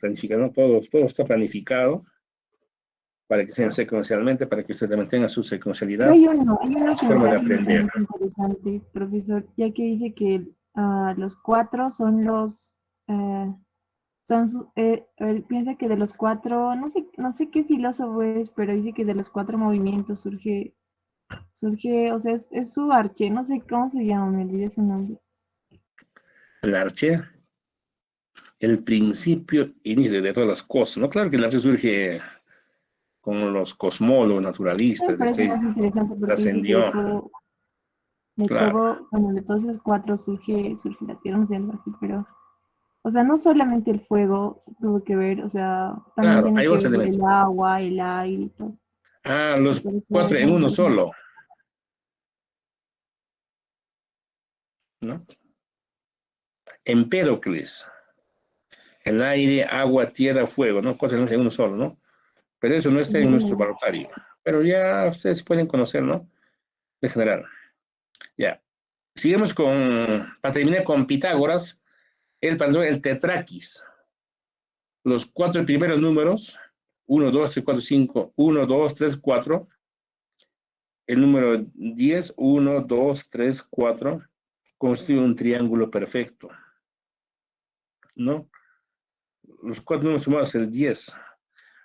planificar, ¿no? Todo está planificado. para que sean secuencialmente, para que usted mantenga su Pero secuencialidad, hay uno su que me forma de parece que aprender. también es interesante, profesor, ya que dice que los cuatro son los, él piensa que de los cuatro, no sé qué filósofo es, pero dice que de los cuatro movimientos surge, o sea, es su arche, no sé cómo se llama, me olvidé su nombre. El arche, el principio inicio de todas las cosas, ¿no? Claro que el arte surge con los cosmólogos Me naturalistas, parece este más interesante porque dice que trascendió, claro. bueno, de todos esos cuatro surge la Tierra, no sé, algo así, pero, o sea, no solamente el fuego tuvo que ver, o sea, también Claro, tiene hay que otros ver elementos. el agua, el aire y todo. Ah, Y los por eso cuatro es en muy uno interesante. solo, ¿no? Empédocles, el aire, agua, tierra, fuego, ¿no? Cuatro elementos en uno solo, ¿no? Pero eso no está en nuestro Mm. parotario. Pero ya ustedes pueden conocer, ¿no? De general. Ya. Seguimos para terminar con Pitágoras, el tetraquis. Los cuatro primeros números, 1, 2, 3, 4, 5, 1, 2, 3, 4. El número 10, 1, 2, 3, 4, constituye un triángulo perfecto, ¿no? Los cuatro números sumados, el 10.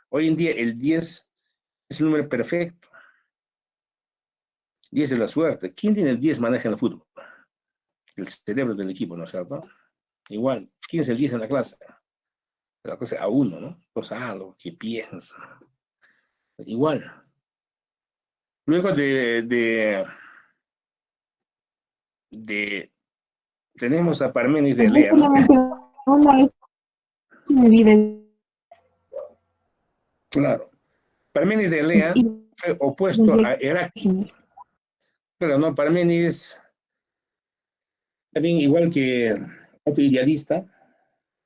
Hoy en día el 10 es el número perfecto. 10 es la suerte. ¿Quién tiene el 10 maneja en el fútbol? El cerebro del equipo, ¿no es cierto? Igual, ¿quién es el 10 en la clase? La clase A1, ¿no? Pues lo que piensa. Igual. Luego de tenemos a Parménides de Yo Elea, ¿no? solamente una vez en mi vida Claro. Parménides de Elea y fue opuesto a tendría Heráclito. que Pero no, Parménides, también igual que otro idealista,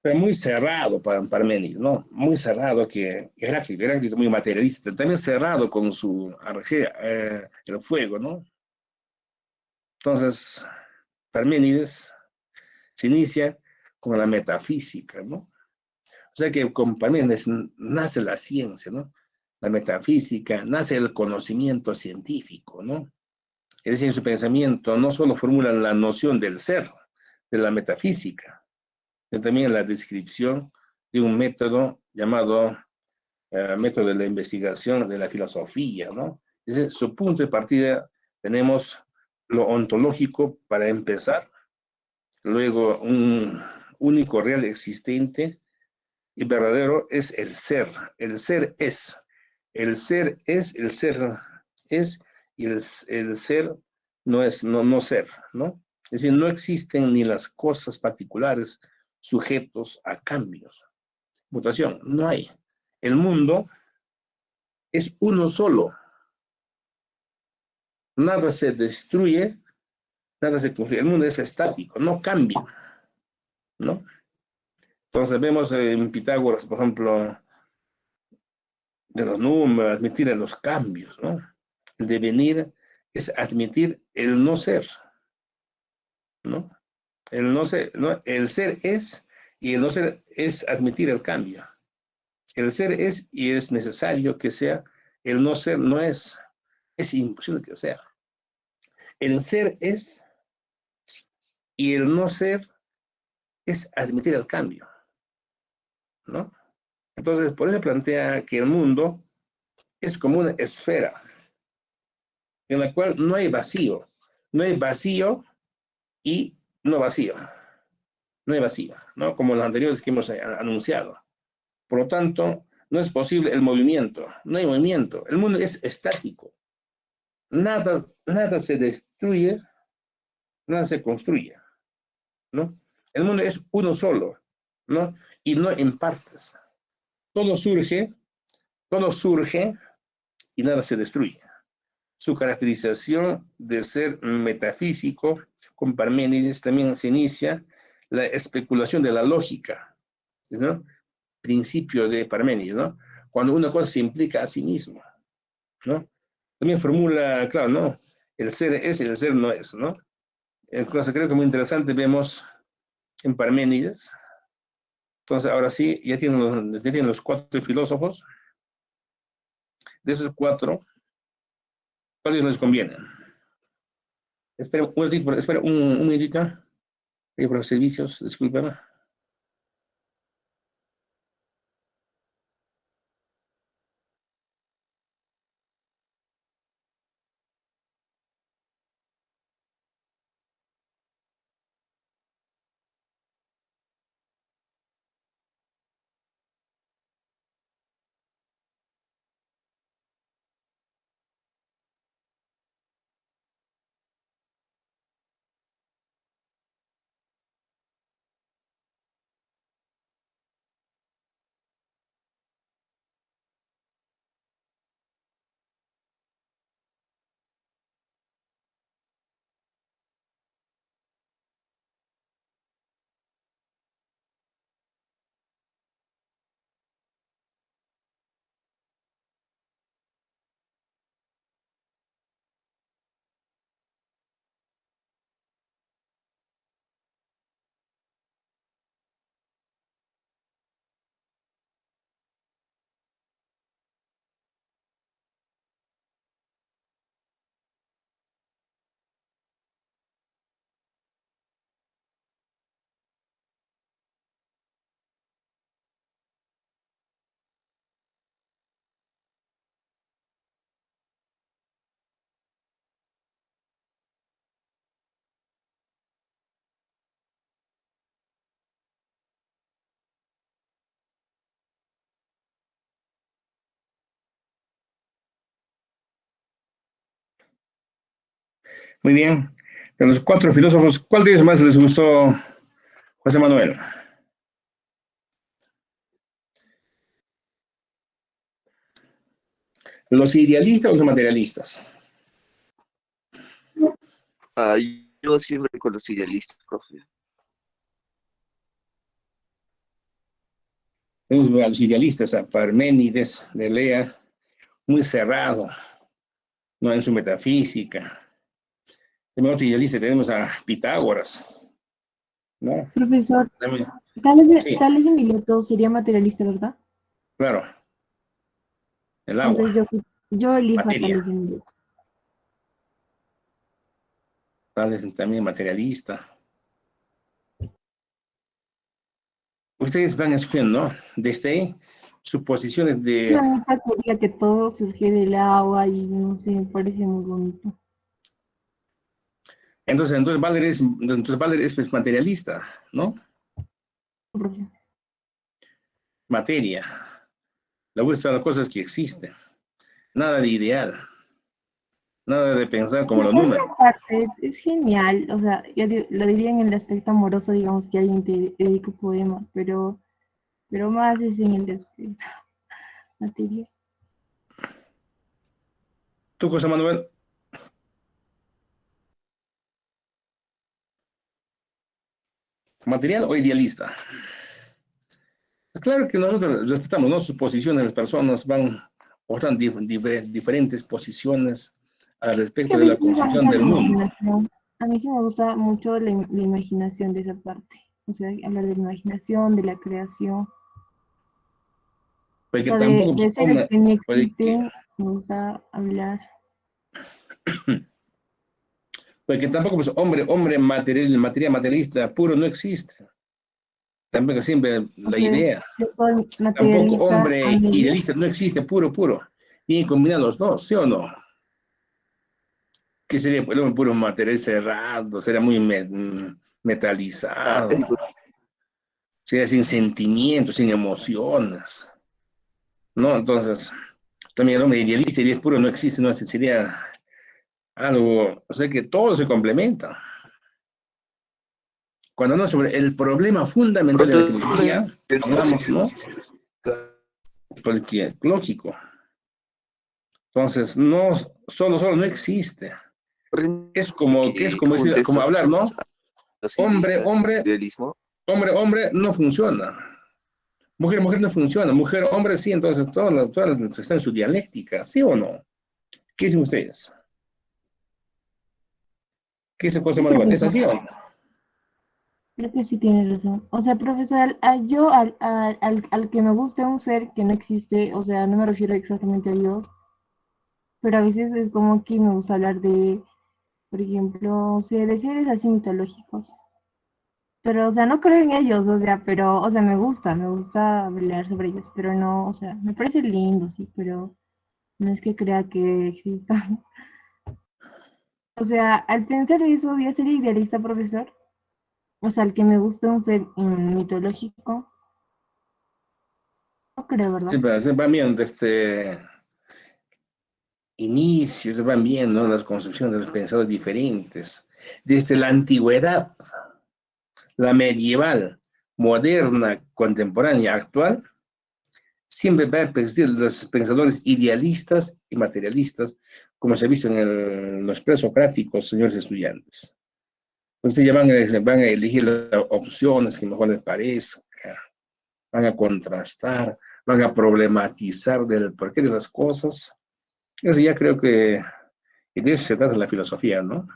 pero muy cerrado para Parménides, ¿no? Muy cerrado que Heráclito. Heráclito muy materialista, también cerrado con su argea, el fuego, ¿no? Entonces, Parménides se inicia con la metafísica, ¿no? O sea que con Parménides nace la ciencia, ¿no? La metafísica, nace el conocimiento científico, ¿no? Es decir, en su pensamiento no solo formula la noción del ser, de la metafísica, sino también la descripción de un método llamado método de la investigación de la filosofía, ¿no? Es decir, su punto de partida tenemos lo ontológico para empezar, luego un único real existente y verdadero es el ser. El ser es. El ser es, el ser es, y el ser no es no ser, ¿no? Es decir, no existen ni las cosas particulares sujetos a cambios. Mutación, no hay. El mundo es uno solo. Nada se destruye, nada se construye. El mundo es estático, no cambia, ¿no? Entonces vemos en Pitágoras, por ejemplo, de los números, admitir los cambios, ¿no? El devenir es admitir el no ser, ¿no? El no ser, ¿no? El ser es y el no ser es admitir el cambio. El ser es y es necesario que sea, el no ser no es imposible que sea. El ser es y el no ser es admitir el cambio, ¿no? Entonces, por eso plantea que el mundo es como una esfera en la cual no hay vacío y no vacío, no hay vacío, ¿no? Como los anteriores que hemos anunciado. Por lo tanto, no es posible el movimiento, no hay movimiento, el mundo es estático, nada se destruye, nada se construye, ¿no? El mundo es uno solo, ¿no? Y no en partes. Todo surge, todo surge y nada se destruye. Su caracterización de ser metafísico con Parménides también se inicia la especulación de la lógica, ¿no? Principio de Parménides, ¿no? Cuando una cosa se implica a sí misma, ¿no? También formula, claro, ¿no? El ser es y el ser no es, ¿no? Entonces creo que muy interesante vemos en Parménides. Entonces ahora sí, ya tienen los cuatro filósofos. de esos cuatro, ¿cuáles les convienen? Espera un ratito, espera un minutito. Por los servicios, discúlpame. Muy bien. De los cuatro filósofos, ¿cuál de ellos más les gustó, José Manuel? ¿Los idealistas o los materialistas? Ah, yo siempre con los idealistas, profe. Tenemos a los idealistas, a Parménides de Lea, muy cerrado, no en su metafísica. Tenemos otro idealista, tenemos a Pitágoras, ¿no? Profesor, También, sí, Tales de Mileto sería materialista, ¿verdad? claro, el Entonces agua, yo elijo a materia, Tales de Mileto. también materialista. Ustedes van escogiendo, ¿no? Desde ahí, suposiciones Qué de... bonita teoría que todo surge del agua y no sé, me parece muy bonito. Entonces Valer es pues, materialista, ¿no? Profe. Materia, la búsqueda de las cosas que existen, nada de ideal, nada de pensar como los Por números. una parte, es genial, o sea, lo diría en el aspecto amoroso, digamos que alguien te dedica un poema, pero más es en el aspecto material. ¿Tú, José Manuel? ¿Material o idealista? Claro que nosotros respetamos, ¿no? Sus posiciones, las personas van otras diferentes posiciones al Es que respecto a de mí la sí me constitución gusta la del mundo. imaginación, a mí sí me gusta mucho la imaginación de esa parte, o sea, hablar de la imaginación, de la creación, o Porque sea, tampoco, pues, de seres que ni porque, existen, me gusta hablar. porque tampoco, pues, hombre materia materialista puro no existe. Tampoco siempre la Entonces, idea. yo soy Tampoco materialista a hombre medias. idealista no existe puro. Tienen que combinar los dos, ¿sí o no? ¿Qué sería el hombre puro material cerrado? Sería muy Ah, metalizado. Sería sin sentimientos, sin emociones. ¿No? Entonces, también el hombre idealista y puro no existe, no sería algo, o sea que todo se complementa. Cuando hablamos sobre el problema fundamental de la pronto filosofía, hablamos, ¿no? Porque lógico. Entonces, no, solo no existe. Es como junto decir, como estos hablar, ¿no? puntos, los Hombre, idealistas, hombre, idealismo, hombre, no funciona. Mujer no funciona. Mujer, hombre, sí. Entonces, todas están en su dialéctica, ¿sí o no? ¿Qué dicen ustedes? ¿Qué dice José Sí, Manuel? ¿Es profesor, así o no? creo que sí tiene razón. O sea, profesor, yo al que me guste un ser que no existe, o sea, no me refiero exactamente a Dios, pero a veces es como que me gusta hablar de, por ejemplo, o sea, de seres así mitológicos. Pero, o sea, no creo en ellos, o sea, pero, o sea, me gusta hablar sobre ellos, pero no, o sea, me parece lindo, sí, pero no es que crea que existan. O sea, al pensar eso, voy a ser idealista, profesor. O sea, el que me gusta un ser mitológico, no creo, ¿verdad? Sí, se van viendo este inicio, se van viendo, ¿no?, las concepciones de los pensadores diferentes. Desde la antigüedad, la medieval, moderna, contemporánea, actual, siempre va a existir los pensadores idealistas y materialistas, como se ha visto en los presocráticos, señores estudiantes. Entonces ya van a elegir las opciones que mejor les parezca, van a contrastar, van a problematizar del porqué de las cosas. Eso ya creo que de eso se trata la filosofía, ¿no?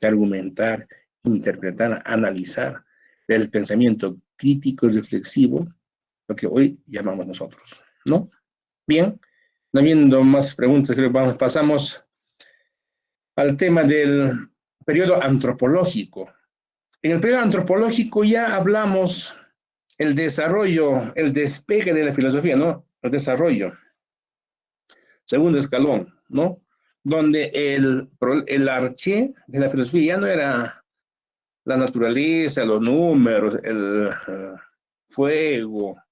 De argumentar, interpretar, analizar el pensamiento crítico y reflexivo, lo que hoy llamamos nosotros, ¿no? Bien, no habiendo más preguntas, creo que pasamos al tema del periodo antropológico. En el periodo antropológico ya hablamos el desarrollo, el despegue de la filosofía, ¿no? El desarrollo. Segundo escalón, ¿no? Donde el arché de la filosofía ya no era la naturaleza, los números, el fuego.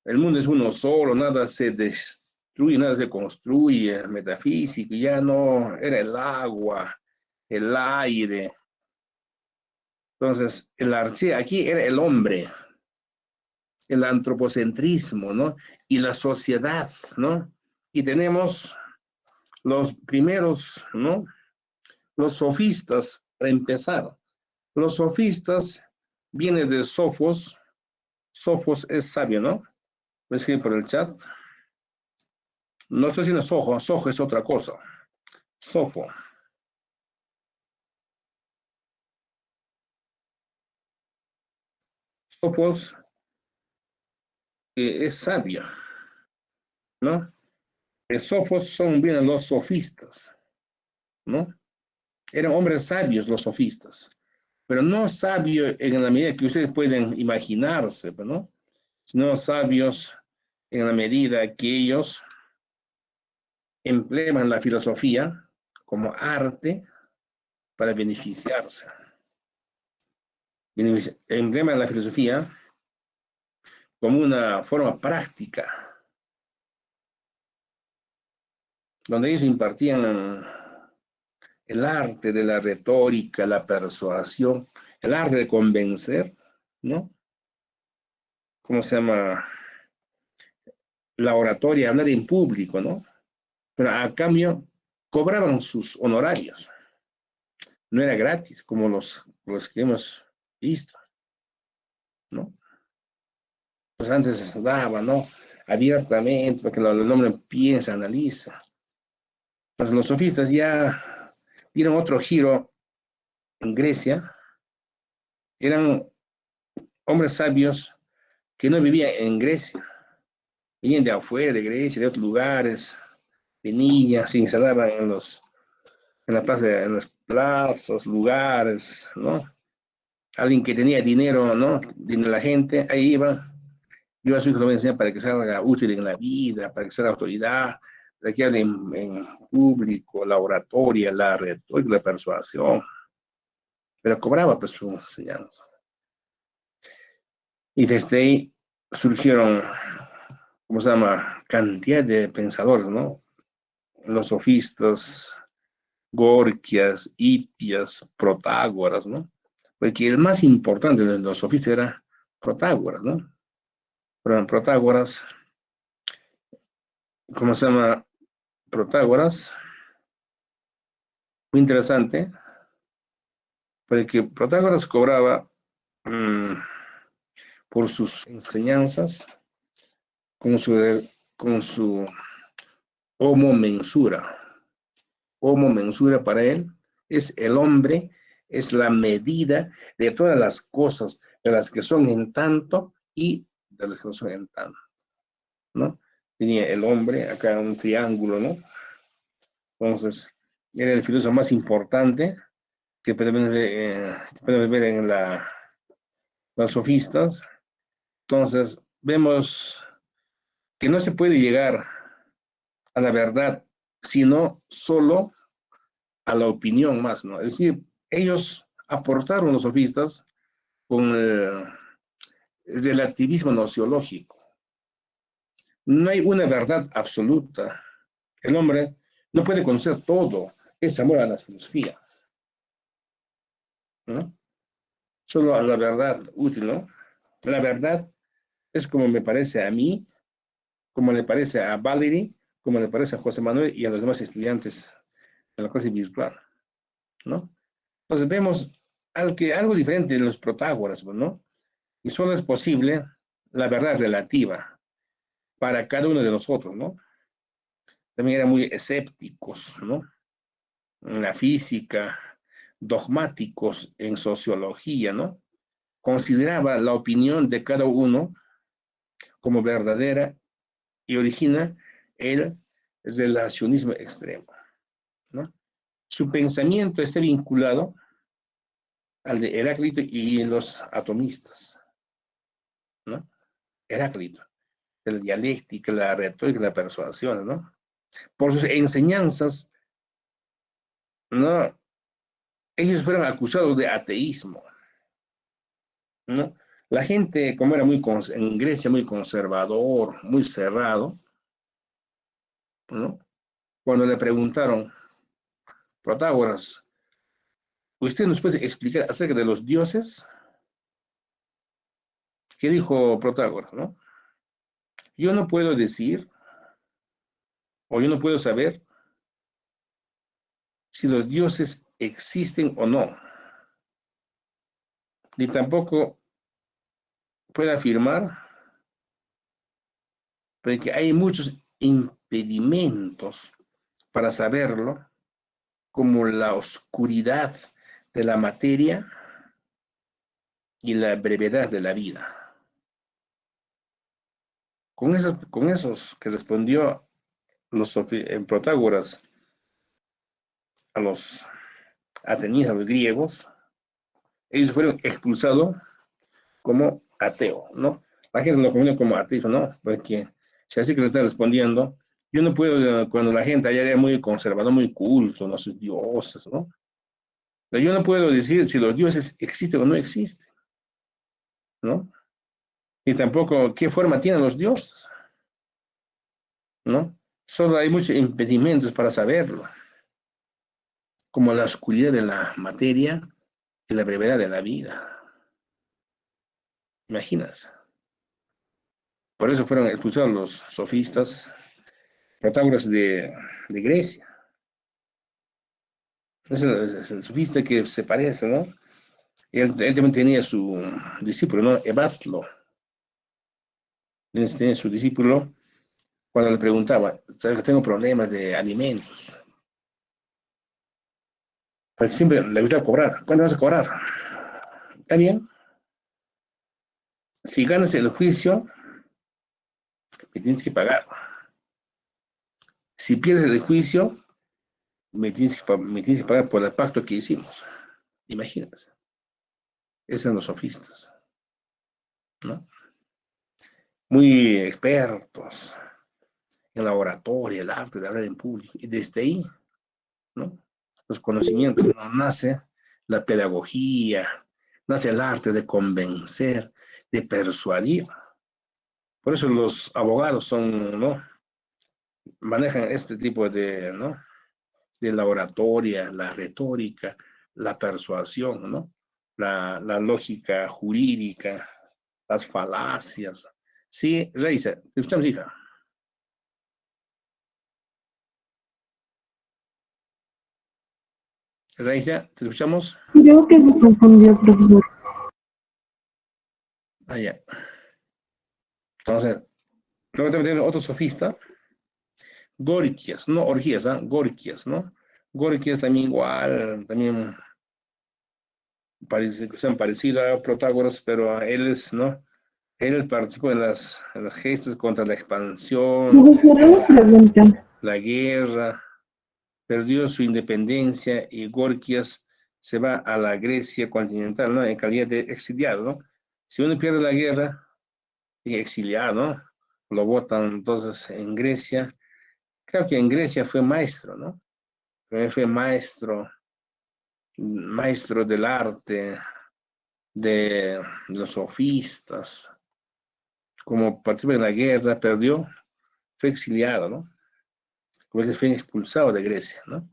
El mundo es uno solo, nada se destruye, nada se construye, metafísico, ya no era el agua, el aire. Entonces, el arché aquí era el hombre, el antropocentrismo, ¿no? Y la sociedad, ¿no? Y tenemos los primeros, ¿no? Los sofistas, para empezar. Los sofistas vienen de Sofos. Sofos es sabio, ¿no? Voy a escribir por el chat. No estoy diciendo Soho, Soho es otra cosa. Sofo. Sofos es sabio, ¿no? Sofos son bien los sofistas, ¿no? Eran hombres sabios los sofistas, pero no sabios en la medida que ustedes pueden imaginarse, ¿no? Sino sabios en la medida que ellos emplean la filosofía como arte para beneficiarse. Emplean la filosofía como una forma práctica, donde ellos impartían el arte de la retórica, la persuasión, el arte de convencer, ¿no? ¿Cómo se llama? La oratoria, hablar en público, ¿no? Pero a cambio cobraban sus honorarios. No era gratis, como los que hemos visto, ¿no? Pues antes daba, ¿no? Abiertamente, para que el hombre piensa, analiza. Pues los sofistas ya dieron otro giro en Grecia. Eran hombres sabios que no vivían en Grecia. Venían de afuera, de Grecia, de otros lugares. Venían, se instalaban en la plaza, en las plazas, lugares, ¿no? Alguien que tenía dinero, ¿no? De la gente, ahí iba a su hijo, lo voy a enseñar para que salga útil en la vida, para que sea la autoridad, para que hable en público, la oratoria, la retórica, la persuasión. Pero cobraba pues sus enseñanzas. Y desde ahí surgieron, ¿cómo se llama? Cantidad de pensadores, ¿no? Los sofistas, Gorgias, Hipias, Protágoras, ¿no? Porque el más importante de los sofistas era Protágoras, ¿no? Pero Protágoras, ¿cómo se llama? Protágoras, muy interesante, porque Protágoras cobraba por sus enseñanzas con su homo mensura. Homo mensura para él es el hombre, es la medida de todas las cosas, de las que son en tanto y de las que no son en tanto, ¿no? tenía el hombre, acá un triángulo, ¿no? Entonces, era el filósofo más importante que podemos ver en los sofistas. Entonces, vemos que no se puede llegar a la verdad, sino solo a la opinión más, ¿no? Es decir, ellos aportaron los sofistas con el relativismo nociológico. No hay una verdad absoluta. El hombre no puede conocer todo. Es amor a las filosofías, ¿no? Solo a la verdad útil, ¿no? La verdad es como me parece a mí, como le parece a Valerie, como le parece a José Manuel y a los demás estudiantes de la clase virtual, ¿no? Entonces vemos algo diferente de los Protágoras, ¿no? Y solo es posible la verdad relativa para cada uno de nosotros, ¿no? También eran muy escépticos, ¿no? En la física, dogmáticos en sociología, ¿no? Consideraba la opinión de cada uno como verdadera y origina el relacionismo extremo, ¿no? Su pensamiento está vinculado al de Heráclito y los atomistas, ¿no? Heráclito, de la dialéctica, la retórica, la persuasión, ¿no? Por sus enseñanzas, ¿no? Ellos fueron acusados de ateísmo, ¿no? La gente, como era en Grecia, muy conservador, muy cerrado, ¿no? Cuando le preguntaron, Protágoras, ¿usted nos puede explicar acerca de los dioses? ¿Qué dijo Protágoras, no? Yo no puedo decir, o yo no puedo saber si los dioses existen o no, ni tampoco puedo afirmar que hay muchos impedimentos para saberlo, como la oscuridad de la materia y la brevedad de la vida. Con esos que respondió en Protágoras a los atenienses, a los griegos, ellos fueron expulsados como ateo, ¿no? La gente lo conoce como ateo, ¿no? Porque si así que le está respondiendo, yo no puedo, cuando la gente allá era muy conservador, muy culto, ¿no? Sus dioses, ¿no? Pero yo no puedo decir si los dioses existen o no existen, ¿no? Y tampoco qué forma tienen los dioses, ¿no? Solo hay muchos impedimentos para saberlo, como la oscuridad de la materia y la brevedad de la vida. Imaginas. Por eso fueron expulsados los sofistas, Protágoras de Grecia. Es el sofista que se parece, ¿no? Él también tenía su discípulo, ¿no? Evastlo. Tenía su discípulo cuando le preguntaba, ¿sabes que tengo problemas de alimentos? Porque siempre le gustaba cobrar. ¿Cuándo vas a cobrar? Está bien. Si ganas el juicio, me tienes que pagar. Si pierdes el juicio, me tienes que pagar por el pacto que hicimos. Imagínate. Esos son los sofistas, ¿no? Muy expertos en la oratoria, el arte de hablar en público. Y desde ahí, ¿no? Los conocimientos, ¿no? Nace la pedagogía, nace el arte de convencer, de persuadir. Por eso los abogados son, ¿no? Manejan este tipo de, ¿no? De la oratoria, la retórica, la persuasión, ¿no? La lógica jurídica, las falacias. Sí, Reisa, te escuchamos, hija. Reisa, te escuchamos. Creo que se confundió, profesor. Ah, ya. Entonces, luego también tenemos otro sofista, Gorgias, no orgías, ¿eh? Gorgias, ¿no? Gorgias también igual, también parece que sean parecidos a Protágoras, pero él es, ¿no? Él participó en las gestas contra la expansión, Profesor, una pregunta. la guerra, perdió su independencia y Gorgias se va a la Grecia continental, ¿no? En calidad de exiliado, ¿no? Si uno pierde la guerra, exiliado, ¿no? Lo votan entonces en Grecia. Creo que en Grecia fue maestro, ¿no? Fue maestro, maestro del arte, de los sofistas. Como participó en la guerra, perdió, fue exiliado, ¿no? Como que fue expulsado de Grecia, ¿no?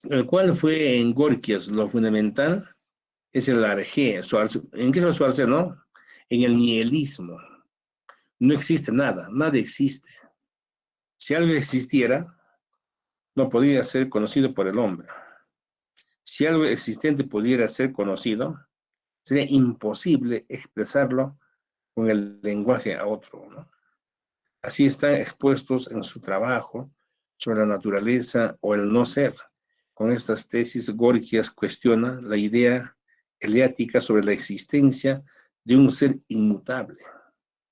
El cual fue en Gorgias lo fundamental es el arjé. ¿En qué se va a no? En el nihilismo. No existe nada, nada existe. Si algo existiera, no podría ser conocido por el hombre. Si algo existente pudiera ser conocido, sería imposible expresarlo con el lenguaje a otro, ¿no? Así están expuestos en su trabajo sobre la naturaleza o el no ser. Con estas tesis, Gorgias cuestiona la idea eleática sobre la existencia de un ser inmutable,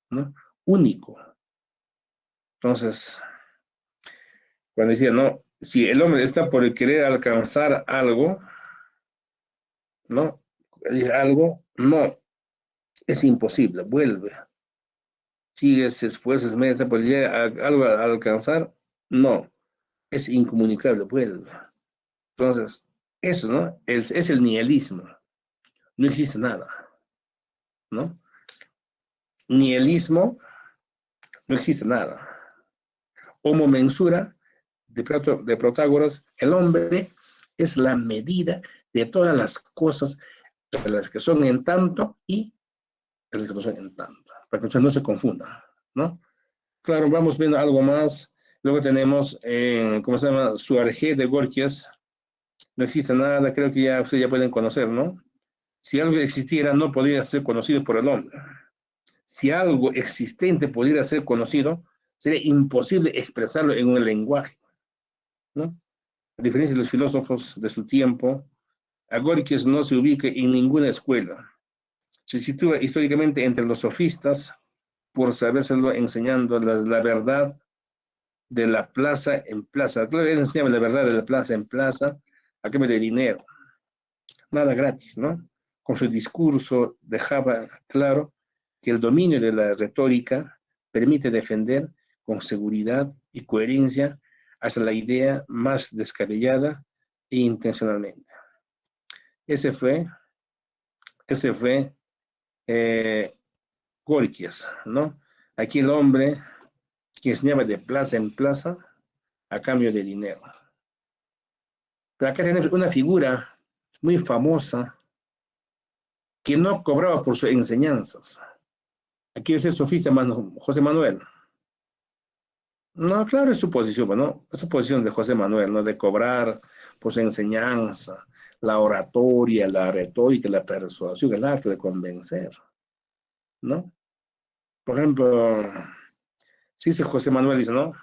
¿no? Único. Entonces, cuando decía, no, si el hombre está por querer alcanzar algo, ¿no? Algo, no, es imposible, vuelve. Sigues, esfuerzas, metas, por llegar a algo a alcanzar, no, es incomunicable, vuelve. Entonces, eso, ¿no? Es el nihilismo. No existe nada, ¿no? Nihilismo, no existe nada. Homo mensura, de Protágoras, el hombre es la medida de todas las cosas, de las que son en tanto y de las que no son en tanto, para que no se confundan, ¿no? Claro, vamos viendo algo más. Luego tenemos, ¿cómo se llama? Suargé de Gorgias. No existe nada, creo que ya ustedes ya pueden conocer, ¿no? Si algo existiera, no podría ser conocido por el hombre. Si algo existente pudiera ser conocido, sería imposible expresarlo en un lenguaje, ¿no? A diferencia de los filósofos de su tiempo, Agorgias no se ubica en ninguna escuela. Se sitúa históricamente entre los sofistas por sabérselo enseñando la verdad de la plaza en plaza. Claro, él enseñaba la verdad de la plaza en plaza a cambio de dinero. Nada gratis, ¿no? Con su discurso dejaba claro que el dominio de la retórica permite defender con seguridad y coherencia hasta la idea más descabellada e intencionalmente. Ese fue Gorgias, ¿no? Aquí el hombre que enseñaba de plaza en plaza a cambio de dinero. Pero acá tenemos una figura muy famosa que no cobraba por sus enseñanzas. Aquí es el sofista José Manuel. No, claro, es su posición, ¿no? Es su posición de José Manuel, ¿no? De cobrar por su enseñanza, la oratoria, la retórica, la persuasión, el arte de convencer, ¿no? Por ejemplo, si dice José Manuel, dice, ¿no?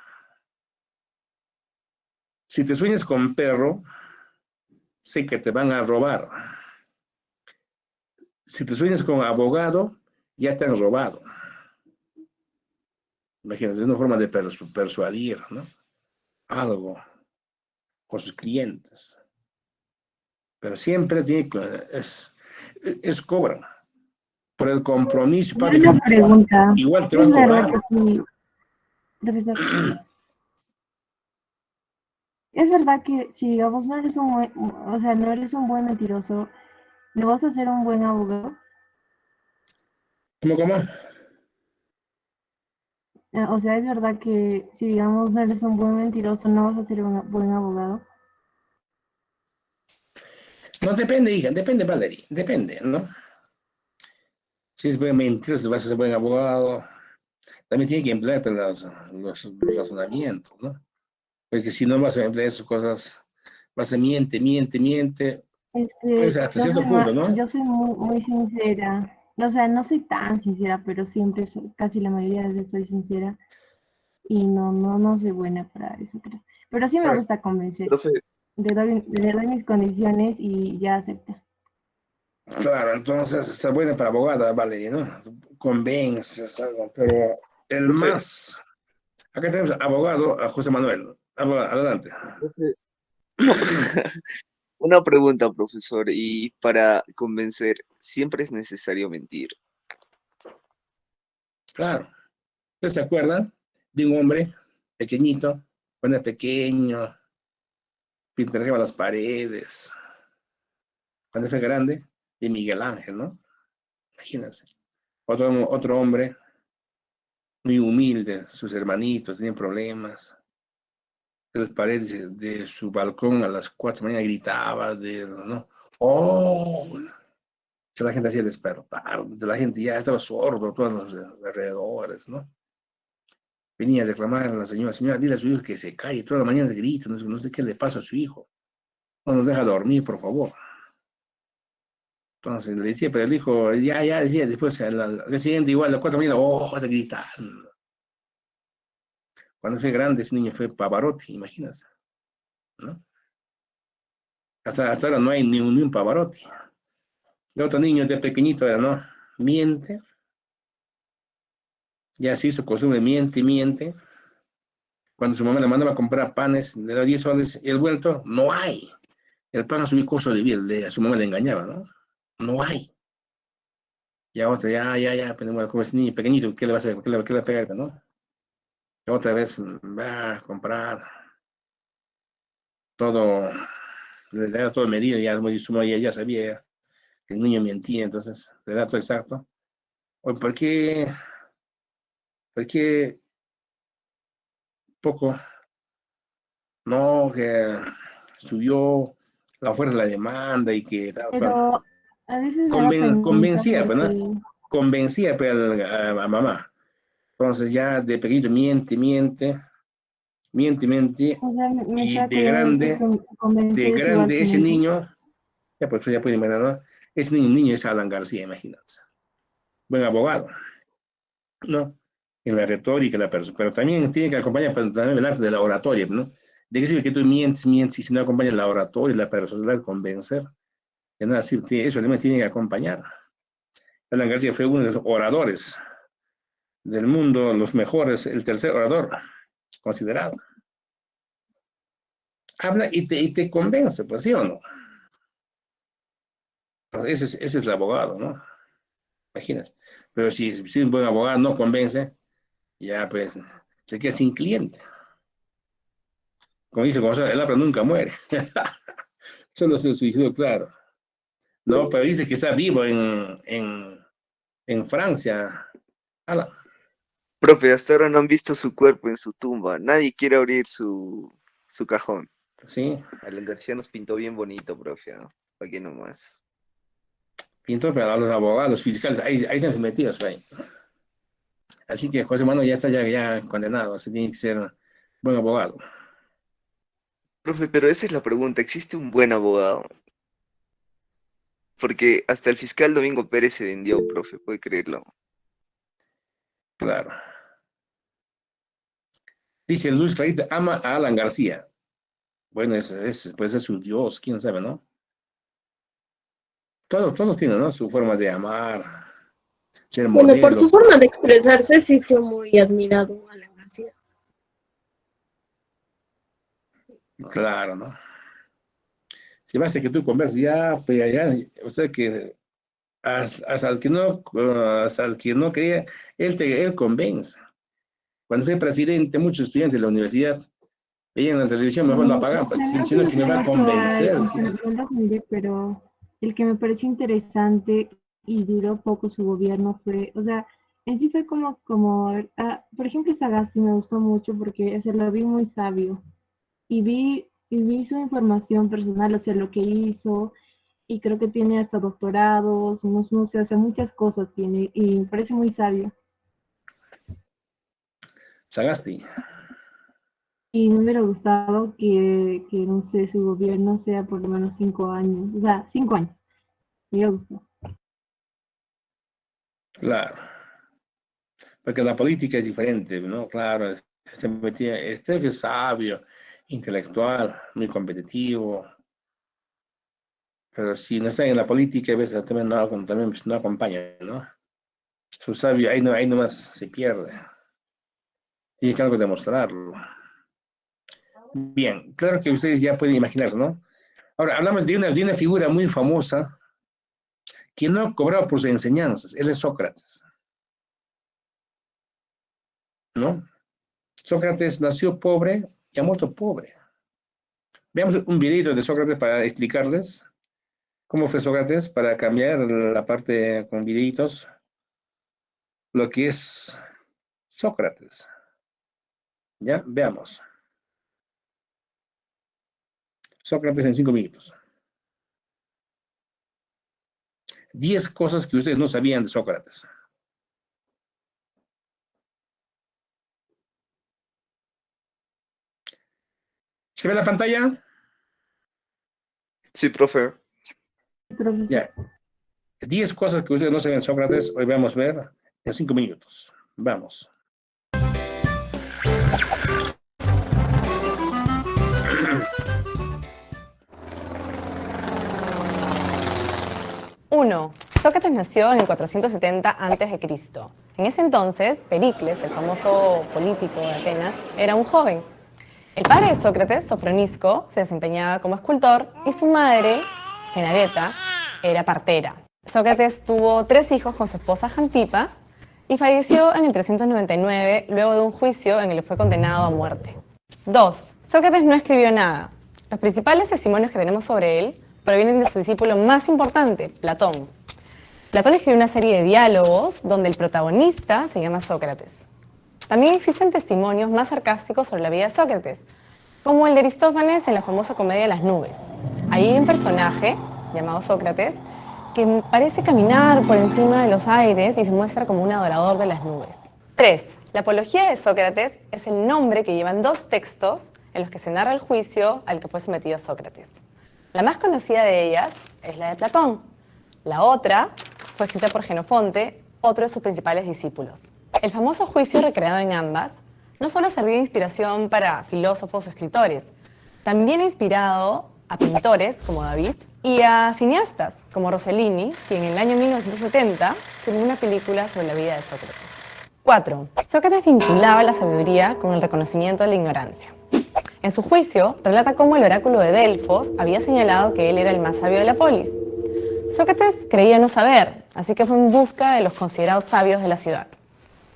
Si te sueñas con perro, sé que te van a robar. Si te sueñas con abogado, ya te han robado. Imagínate, es una forma de persuadir, ¿no? Algo con sus clientes. Pero siempre tiene es cobran. Por el compromiso, Y una pregunta. igual te ¿Es van a verdad cobrar. que sí, profesor? ¿Es verdad que si, digamos, no eres un buen, o sea, no eres un buen mentiroso, no vas a ser un buen abogado? ¿Cómo? O sea, ¿es verdad que si, digamos, no eres un buen mentiroso, no vas a ser un buen abogado? No, depende, hija, depende, Valerie, depende, ¿no? Si es buen mentiroso, vas a ser buen abogado. También tiene que emplear pues, los razonamientos, ¿no? Porque si no vas a emplear esas cosas, vas a miente, Es pues que hasta cierto punto, ¿no? yo soy muy, muy sincera. O sea, no soy tan sincera, pero siempre soy, casi la mayoría de veces soy sincera. Y no soy buena para eso, creo. Pero sí me Pero, gusta convencer. Profe, Le doy mis condiciones y ya acepta. Claro, entonces está buena para abogada, vale, ¿no? Convences algo, pero el Profe, más. Acá tenemos abogado a José Manuel. Adelante. profe, una, pre- una pregunta, profesor, y para convencer, ¿siempre es necesario mentir? Claro. ¿Ustedes se acuerdan de un hombre pequeñito, cuando era pequeño, pintaba las paredes? Cuando fue grande, de Miguel Ángel, ¿no? Imagínense. Otro hombre muy humilde, sus hermanitos tenían problemas. De las paredes de su balcón a las 4 de la mañana gritaba, ¿no? ¡Oh! Que la gente hacía despertar, la gente ya estaba sordo, todos los alrededores, ¿no? Venía a reclamar a la señora, dile a su hijo que se calle, toda la mañana grita, no sé qué le pasa a su hijo, no nos deja dormir, por favor. Entonces le decía, pero el hijo, ya, decía, después al día siguiente, igual a las 4 de la mañana, oh, está gritando. Cuando fue grande, ese niño fue Pavarotti, imagínate, ¿no? Hasta ahora no hay ni un Pavarotti. El otro niño de pequeñito era, ¿no? Miente, ya se hizo costumbre, miente. Cuando su mamá le mandaba a comprar panes, le daba 10 soles, y el vuelto, no hay. El pan a su costo de bien, a su mamá le engañaba, ¿no? No hay. Y a otra, ya, pero bueno, como es niño pequeñito, ¿qué le va a hacer? ¿Qué le va a pegar, no? Y otra vez va a comprar todo, le da todo medido, ya su mamá ya sabía que el niño mentía, entonces le da todo exacto. Oye, ¿por qué poco? No, que subió la oferta de la demanda y que tal, cual. Pero a veces me da penita Convencía, pues, ¿no? porque, Convencía pues, a mamá. Entonces ya de pequeñito miente, o sea, me y está queriendo decir que de convencer es igual grande que ese mentir. niño, ya pues ya puede imaginar, ¿no? Ese niño es Alan García, imagínate. Buen abogado, ¿no? En la retórica, la persona, pero también tiene que acompañar también el arte de la oratoria, ¿no? ¿De qué sirve que tú mientes, y si no acompaña la oratoria, la personalidad, convencer? De nada sirve, eso también tiene que acompañar. Alan García fue uno de los oradores del mundo, los mejores, el tercer orador considerado. Habla y te convence, pues sí o no. Pues ese es el abogado, ¿no? Imagínate. Pero si un buen abogado no convence, ya pues se queda sin cliente. Como dice Gonzalo, el habla nunca muere. Solo se suicidó, claro. No, pero dice que está vivo en Francia. Ala, Profe, hasta ahora no han visto su cuerpo en su tumba. Nadie quiere abrir su cajón. sí, Alan García nos pintó bien bonito, profe. Aquí nomás. pintor, pero a los abogados, los fiscales, ahí están metidos ahí. Así que José Manuel ya está ya condenado, así tiene que ser buen abogado. Profe, pero esa es la pregunta. ¿Existe un buen abogado? Porque hasta el fiscal Domingo Pérez se vendió, profe, puede creerlo. Claro. Dice Luis Clarita, ama a Alan García. Bueno, pues es su Dios, quién sabe, ¿no? Todos tienen, ¿no? Su forma de amar, ser Bueno, por su modelo. forma de expresarse sí fue muy admirado Alan García. Claro, ¿no? Si basta que tú conversas, ya, pues ya, o sea que hasta el que no creía, él convence. Cuando fui presidente, muchos estudiantes de la universidad veían la televisión, mejor lo O apagaban, sea, porque no si no, que me conocí va a mucho convencer, decía. no lo miré, pero el que me pareció interesante y duró poco su gobierno fue, o sea, en sí fue por ejemplo, Sagasti me gustó mucho porque se lo vi muy sabio y vi su información personal, o sea, lo que hizo, y creo que tiene hasta doctorados, no sé, o sea, muchas cosas tiene, y me parece muy sabio. Sagasti. Y me hubiera gustado no sé, su gobierno sea por lo menos 5 años, o sea, 5 años. Me hubiera gustado. Claro, porque la política es diferente, ¿no? Claro, este que es sabio, intelectual, muy competitivo, Pero si no está en la política, a veces también no acompaña, ¿no? Su sabio, ahí nomás se pierde. Y hay que algo demostrarlo. Bien, claro que ustedes ya pueden imaginar, ¿no? Ahora, hablamos de una figura muy famosa que no cobraba por sus enseñanzas. Él es Sócrates, ¿no? Sócrates nació pobre y ha muerto pobre. Veamos un videito de Sócrates para explicarles cómo fue Sócrates para cambiar la parte con videitos, lo que es Sócrates. Ya, veamos. Sócrates en 5 minutos. 10 cosas que ustedes no sabían de Sócrates. ¿Se ve la pantalla? Sí, profe. Profesor. Ya. 10 cosas que ustedes no sabían de Sócrates, hoy vamos a ver en 5 minutos. Vamos. Uno. Sócrates nació en el 470 a.C. En ese entonces, Pericles, el famoso político de Atenas, era un joven. El padre de Sócrates, Sofronisco, se desempeñaba como escultor y su madre, Genareta, era partera. Sócrates tuvo 3 hijos con su esposa Jantipa y falleció en el 399 luego de un juicio en el que fue condenado a muerte. 2. Sócrates no escribió nada. Los principales testimonios que tenemos sobre él provienen de su discípulo más importante, Platón. Platón escribió una serie de diálogos donde el protagonista se llama Sócrates. También existen testimonios más sarcásticos sobre la vida de Sócrates, como el de Aristófanes en la famosa comedia Las nubes. Ahí hay un personaje, llamado Sócrates, que parece caminar por encima de los aires y se muestra como un adorador de las nubes. 3. La apología de Sócrates es el nombre que llevan 2 textos en los que se narra el juicio al que fue sometido Sócrates. La más conocida de ellas es la de Platón. La otra fue escrita por Jenofonte, otro de sus principales discípulos. El famoso juicio recreado en ambas no solo sirvió de inspiración para filósofos o escritores, también ha inspirado a pintores como David y a cineastas como Rossellini, quien en el año 1970 filmó una película sobre la vida de Sócrates. 4. Sócrates vinculaba la sabiduría con el reconocimiento de la ignorancia. En su juicio, relata cómo el oráculo de Delfos había señalado que él era el más sabio de la polis. Sócrates creía no saber, así que fue en busca de los considerados sabios de la ciudad.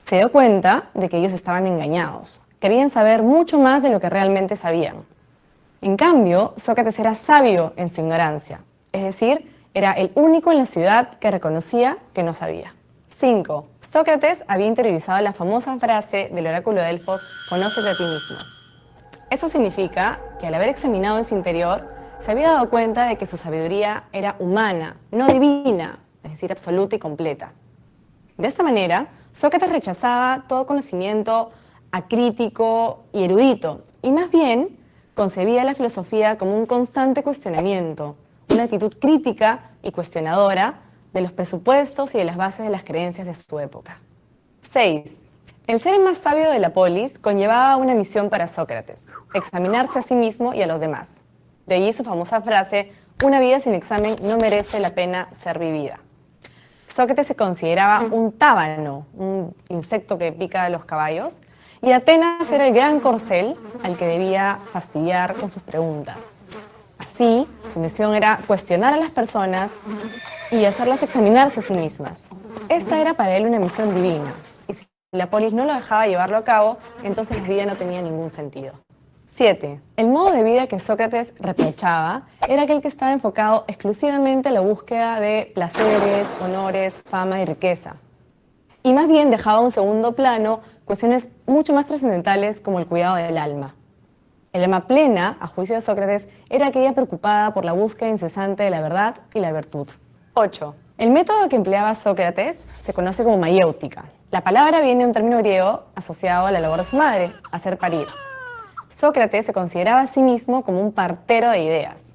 Se dio cuenta de que ellos estaban engañados. Querían saber mucho más de lo que realmente sabían. En cambio, Sócrates era sabio en su ignorancia, es decir, era el único en la ciudad que reconocía que no sabía. 5. Sócrates había interiorizado la famosa frase del oráculo de Delfos, «Conócete a ti mismo». Eso significa que al haber examinado en su interior, se había dado cuenta de que su sabiduría era humana, no divina, es decir, absoluta y completa. De esta manera, Sócrates rechazaba todo conocimiento acrítico y erudito, y más bien concebía la filosofía como un constante cuestionamiento, una actitud crítica y cuestionadora de los presupuestos y de las bases de las creencias de su época. 6. El ser el más sabio de la polis conllevaba una misión para Sócrates, examinarse a sí mismo y a los demás. De allí su famosa frase, una vida sin examen no merece la pena ser vivida. Sócrates se consideraba un tábano, un insecto que pica a los caballos, y Atenas era el gran corcel al que debía fastidiar con sus preguntas. Así, su misión era cuestionar a las personas y hacerlas examinarse a sí mismas. Esta era para él una misión divina, y si la polis no lo dejaba llevarlo a cabo, entonces la vida no tenía ningún sentido. 7. El modo de vida que Sócrates reprochaba era aquel que estaba enfocado exclusivamente en la búsqueda de placeres, honores, fama y riqueza. Y más bien dejaba a un segundo plano cuestiones mucho más trascendentales como el cuidado del alma. El alma plena, a juicio de Sócrates, era aquella preocupada por la búsqueda incesante de la verdad y la virtud. 8. El método que empleaba Sócrates se conoce como mayéutica. La palabra viene de un término griego asociado a la labor de su madre, hacer parir. Sócrates se consideraba a sí mismo como un partero de ideas,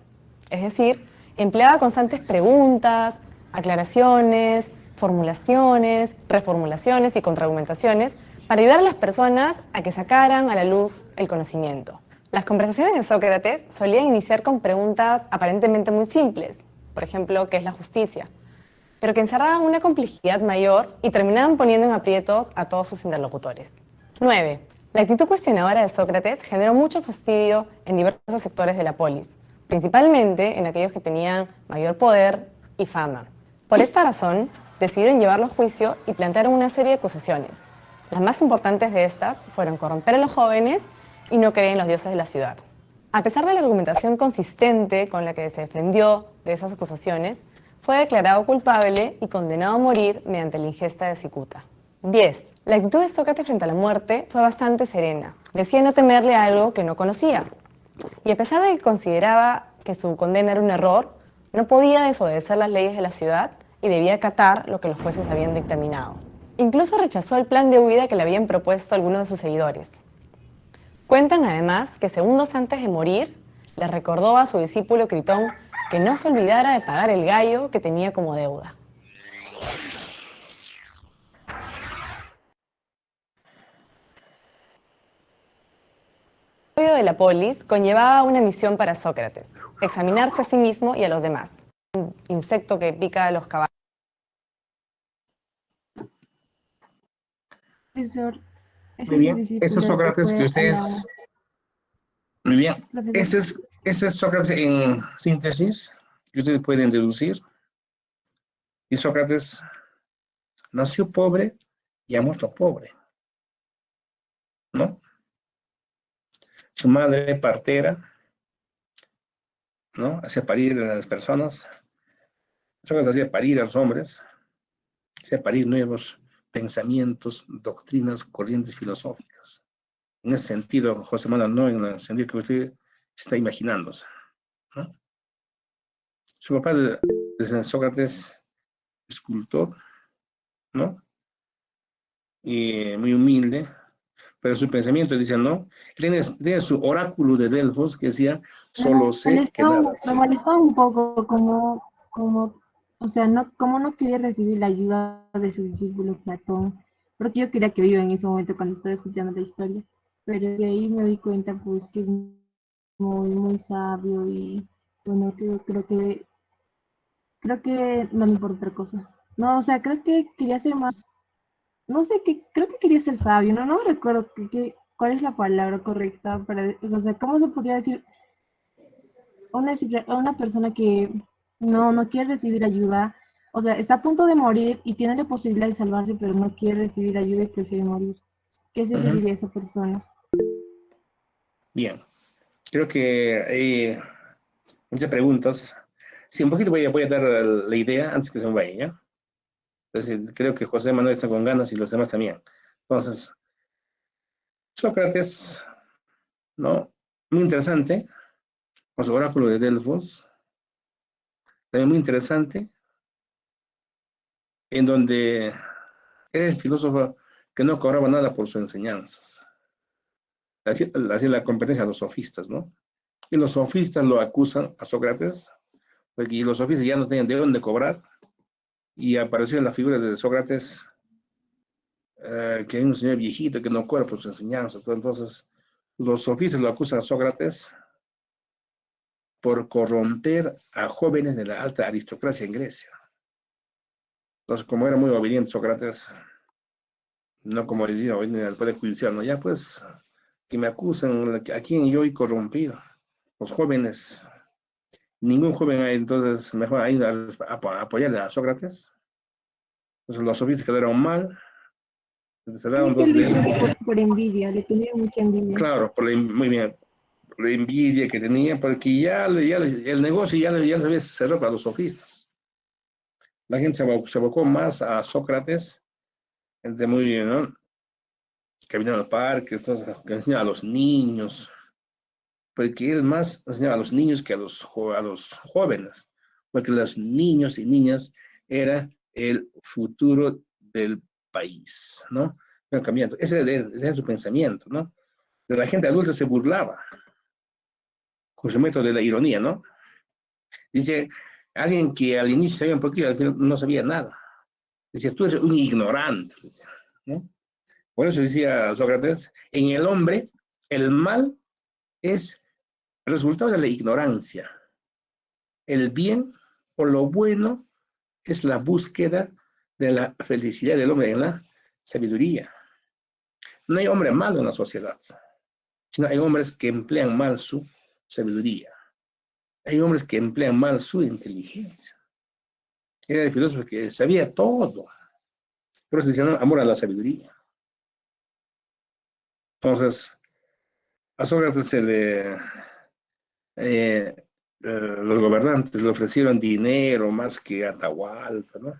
es decir, empleaba constantes preguntas, aclaraciones, formulaciones, reformulaciones y contraargumentaciones para ayudar a las personas a que sacaran a la luz el conocimiento. Las conversaciones de Sócrates solían iniciar con preguntas aparentemente muy simples. por ejemplo, qué es la justicia, pero que encerraban una complejidad mayor y terminaban poniendo en aprietos a todos sus interlocutores. 9. La actitud cuestionadora de Sócrates generó mucho fastidio en diversos sectores de la polis, principalmente en aquellos que tenían mayor poder y fama. Por esta razón, decidieron llevarlo a juicio y plantearon una serie de acusaciones. Las más importantes de estas fueron corromper a los jóvenes y no creer en los dioses de la ciudad. A pesar de la argumentación consistente con la que se defendió de esas acusaciones, fue declarado culpable y condenado a morir mediante la ingesta de cicuta. 10. La actitud de Sócrates frente a la muerte fue bastante serena. Decía no temerle a algo que no conocía. Y a pesar de que consideraba que su condena era un error, no podía desobedecer las leyes de la ciudad y debía acatar lo que los jueces habían dictaminado. Incluso rechazó el plan de huida que le habían propuesto algunos de sus seguidores. Cuentan además que segundos antes de morir, le recordó a su discípulo Critón que no se olvidara de pagar el gallo que tenía como deuda. El de la polis conllevaba una misión para Sócrates, examinarse a sí mismo y a los demás. Un insecto que pica a los caballos. Profesor, ese Muy es bien, el ese discípulo es que Sócrates fue que a ustedes... Muy bien, profesor. ese es Sócrates en síntesis, que ustedes pueden deducir. Y Sócrates nació pobre y ha muerto pobre, ¿no? Su madre partera, ¿no? Hacía parir a las personas. Sócrates hacía parir a los hombres, hacía parir nuevos pensamientos, doctrinas, corrientes filosóficas. En ese sentido, José Manuel, no en el sentido que usted está imaginándose, ¿no? Su papá de Sócrates, escultor, ¿no? Y muy humilde, pero su pensamiento dice, no, tiene su oráculo de Delfos que decía, solo sé que nada Me sé. molestaba un poco o sea, no, como no quería recibir la ayuda de su discípulo Platón, porque yo quería que viva en ese momento cuando estaba escuchando la historia, pero de ahí me di cuenta pues que es muy sabio y bueno, creo que no le importa otra cosa. No, o sea, creo que quería ser más, no sé, creo que quería ser sabio, no recuerdo cuál es la palabra correcta para, o sea, ¿cómo se podría decir? Una persona que no quiere recibir ayuda, o sea, está a punto de morir y tiene la posibilidad de salvarse, pero no quiere recibir ayuda y prefiere morir. ¿Qué se le Ujú. diría a esa persona? Bien, creo que hay muchas preguntas. Sí, un poquito voy a dar la idea antes que se me vaya, ¿ya? Entonces, creo que José Manuel está con ganas y los demás también. Entonces, Sócrates, ¿no? Muy interesante, con su oráculo de Delfos, también muy interesante, en donde era el filósofo que no cobraba nada por sus enseñanzas. Hacía la competencia a los sofistas, ¿no? Y los sofistas lo acusan a Sócrates, porque los sofistas ya no tenían de dónde cobrar, y apareció en la figura de Sócrates que hay un señor viejito que no cobra por sus enseñanzas. Entonces, los sofistas lo acusan a Sócrates por corromper a jóvenes de la alta aristocracia en Grecia. Entonces, como era muy obediente Sócrates, no como diría hoy en el Poder Judicial, no, ya pues, que me acusan, a quien yo he corrompido, los jóvenes, ningún joven hay, entonces mejor ahí apoyarle a Sócrates. Entonces los sofistas quedaron mal, se daban Creo que dos lo de él, hizo por envidia, le tenía mucha envidia. claro, muy bien, por la envidia que tenía, porque el negocio ya se había cerrado para los sofistas. La gente se abocó más a Sócrates, gente muy bien, ¿no? Caminando al parque, entonces, que enseñaba a los niños, porque él más enseñaba a los niños que a los jóvenes, porque los niños y niñas era el futuro del país, ¿no? Pero cambiando. Ese era su pensamiento, ¿no? De la gente adulta se burlaba, con su método de la ironía, ¿no? Dice, alguien que al inicio sabía un poquito, al final no sabía nada. Dice, tú eres un ignorante, ¿no? Por eso decía Sócrates, en el hombre, el mal es resultado de la ignorancia. El bien o lo bueno es la búsqueda de la felicidad del hombre en la sabiduría. No hay hombre malo en la sociedad, sino hay hombres que emplean mal su sabiduría. Hay hombres que emplean mal su inteligencia. Era el filósofo que sabía todo. Por eso decían, ¿no? Amor a la sabiduría. Entonces, a Sócrates los gobernantes le ofrecieron dinero más que Atahualpa, ¿no?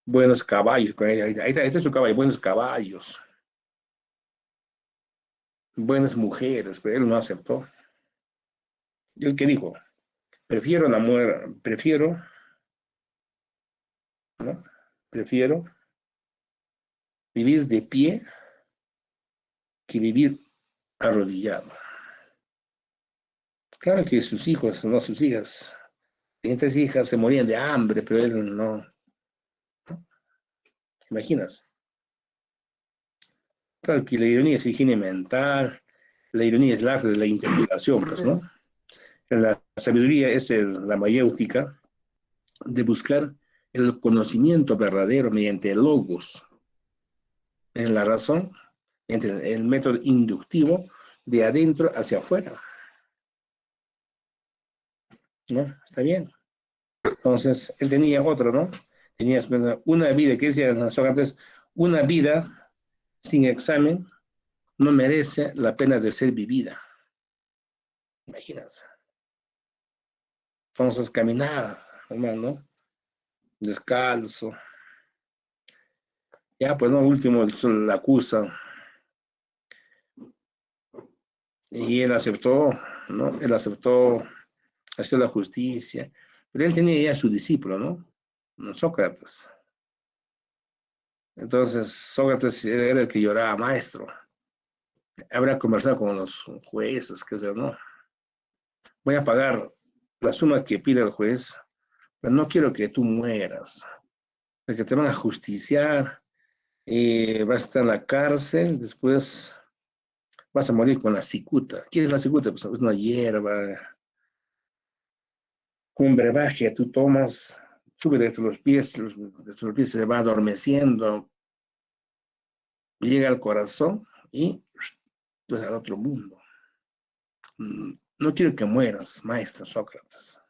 Buenos caballos, ahí está su caballo, buenos caballos, buenas mujeres, pero él no aceptó. ¿Y el que dijo? Prefiero la muerte, ¿no? Prefiero vivir de pie que vivir arrodillado. Claro que sus hijos, no sus hijas, tenía 3 hijas, se morían de hambre, pero él no. ¿Te imaginas? Claro que la ironía es higiene mental, la ironía es el arte de la interpretación, pues, ¿no? La sabiduría es la mayéutica de buscar el conocimiento verdadero mediante el logos, en la razón, entre el método inductivo de adentro hacia afuera. ¿No? Está bien. Entonces, él tenía otro, ¿no? Tenía una vida, que decía Sócrates, una vida sin examen no merece la pena de ser vivida. Imagínate. Entonces, caminar, hermano, descalzo. Ya, pues, no, último, la acusa. Y él aceptó, ¿no? Él aceptó hacer la justicia. Pero él tenía ya su discípulo, ¿no? Sócrates. Entonces, Sócrates era el que lloraba, maestro. Habrá conversado con los jueces, qué sé yo, ¿no? Voy a pagar la suma que pide el juez, pero no quiero que tú mueras, porque te van a justiciar, vas a estar en la cárcel, después vas a morir con la cicuta. ¿Qué es la cicuta? Pues es una hierba, un brebaje, tú tomas, sube desde los pies, desde los pies se va adormeciendo, llega al corazón y pues al otro mundo. No quiero que mueras, maestro Sócrates.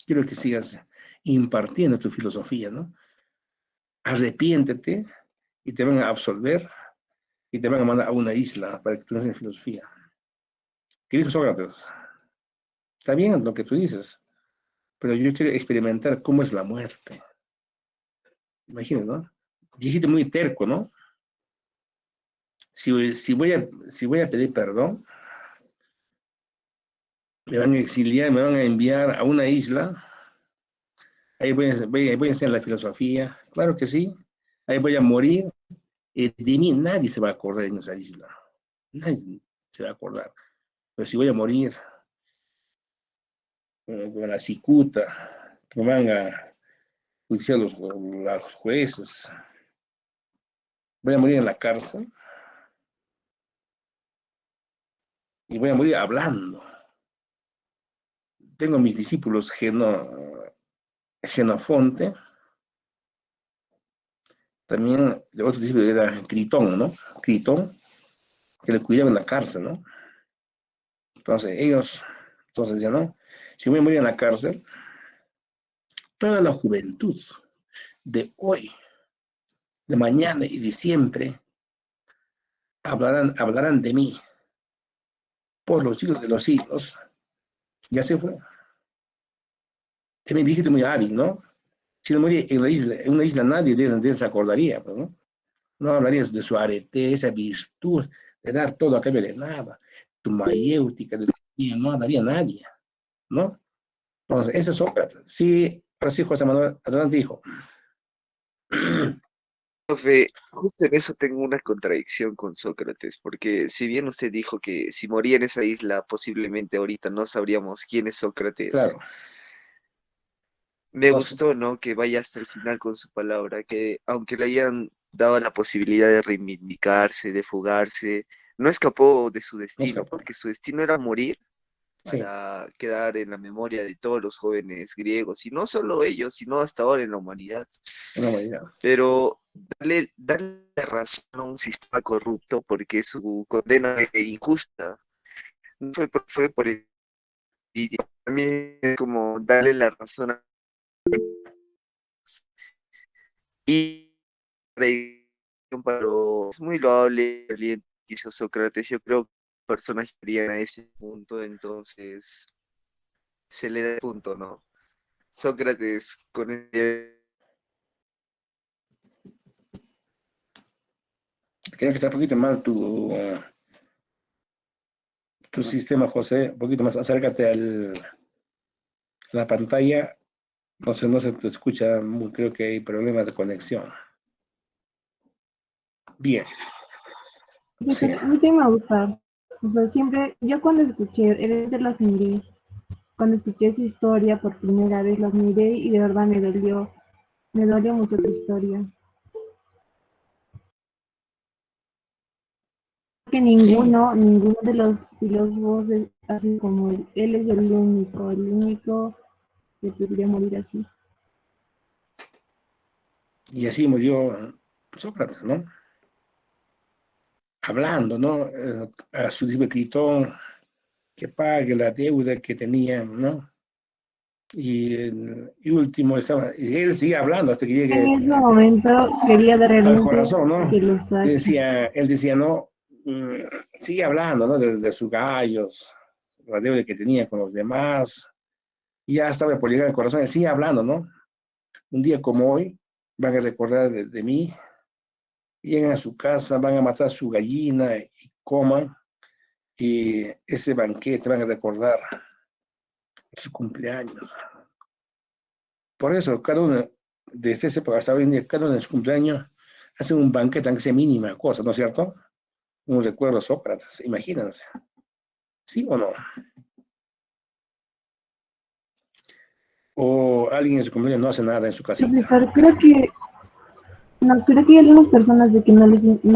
Quiero que sigas impartiendo tu filosofía, ¿no? Arrepiéntete y te van a absolver y te van a mandar a una isla para que tú no enseñes filosofía. ¿Qué dijo Sócrates? Está bien lo que tú dices, pero yo quiero experimentar cómo es la muerte. Imagínate, ¿no? Dijiste muy terco, ¿no? Si voy a pedir perdón, me van a exiliar, me van a enviar a una isla, ahí voy a enseñar la filosofía, claro que sí, ahí voy a morir, y de mí nadie se va a acordar en esa isla, nadie se va a acordar, pero si voy a morir con la cicuta, que me van a juiciar los jueces, voy a morir en la cárcel y voy a morir hablando. Tengo mis discípulos Genofonte, también de otro discípulo era Critón, ¿no? Critón, que le cuidaba en la cárcel, ¿no? Entonces decían, ¿no? Si voy a morir en la cárcel, toda la juventud de hoy, de mañana y de siempre hablarán de mí por los siglos de los siglos. Ya se fue. También dijiste muy hábil, ¿no? Si no moría en una isla nadie de él se acordaría, pues, ¿no? No hablarías de su arete, esa virtud de dar todo a cambio de nada, su mayéutica, no hablaría nadie, ¿no? Entonces, ese es Sócrates. Sí, ahora sí, José Manuel, adelante, dijo. Profe, justo en eso tengo una contradicción con Sócrates, porque si bien usted dijo que si moría en esa isla, posiblemente ahorita no sabríamos quién es Sócrates, Claro, me no sé, gustó, ¿no? Que vaya hasta el final con su palabra, que aunque le hayan dado la posibilidad de reivindicarse, de fugarse, no escapó de su no destino, escapó. porque su destino era morir Sí, para quedar en la memoria de todos los jóvenes griegos, y no solo ellos, sino hasta ahora en la humanidad. una humanidad. Pero darle la razón a un sistema corrupto porque su condena es injusta, no fue por envidia. También es como darle la razón a y pero es muy loable el que hizo Sócrates. Yo creo que personas llegarían a ese punto, entonces se le da el punto, ¿no? Sócrates con ese... Creo que está un poquito mal tu sistema, José. Un poquito más, acércate a la pantalla. No se te escucha, creo que hay problemas de conexión. Bien, Sí, sí. a mí también me gusta. O sea, siempre, yo cuando escuché, evidentemente lo admiré. Cuando escuché esa historia por primera vez, lo admiré y de verdad me dolió mucho su historia. Que Sí, ninguno de los filósofos es así como él. Él es el único que podría morir así. y así murió Sócrates, ¿no? Hablando, ¿no? A su discípulo Critón, que pague la deuda que tenía, ¿no? Y último, y él sigue hablando hasta que En llegue ese momento quería al realmente corazón, ¿no? que lo saque. Él decía, no, sigue hablando, ¿no? De sus gallos, la deuda que tenía con los demás, y ya estaba por llegar al corazón, él sigue hablando, ¿no? Un día como hoy, van a recordar de mí, llegan a su casa, van a matar su gallina y coman, y ese banquete van a recordar su cumpleaños. Por eso, cada uno, desde esa época hasta hoy en día, cada uno en su cumpleaños hace un banquete, aunque sea mínima cosa, ¿no es cierto? Un recuerdo a Sócrates, imagínense. ¿Sí o no? O alguien en su cumpleaños no hace nada en su casita. Profesor, creo que hay algunas personas de que no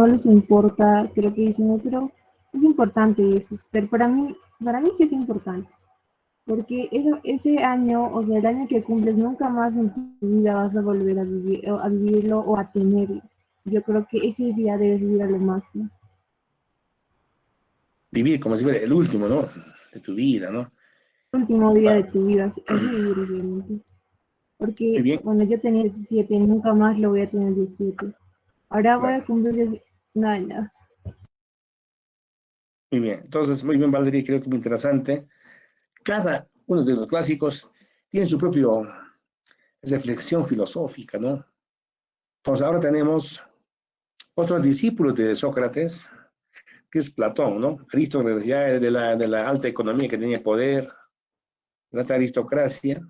les importa, creo que dicen, "No, pero es importante eso", pero para mí sí es importante, porque ese año, o sea, el año que cumples, nunca más en tu vida vas a volver a vivirlo o a tenerlo. Yo creo que ese día debes vivir a lo máximo. Vivir como si fuera el último, ¿no? De tu vida, ¿no? El último día de Ah, tu vida, así vivir realmente. muy Porque bien, cuando yo tenía 17, nunca más lo voy a tener 17. Ahora voy a claro. cumplir nada, nada. Muy bien. Entonces, muy bien, Valeria, creo que muy interesante. Cada uno de los clásicos tiene su propia reflexión filosófica, ¿no? Entonces, ahora tenemos otro discípulo de Sócrates, que es Platón, ¿no? Aristóteles, ya de la alta economía que tenía poder, la alta aristocracia,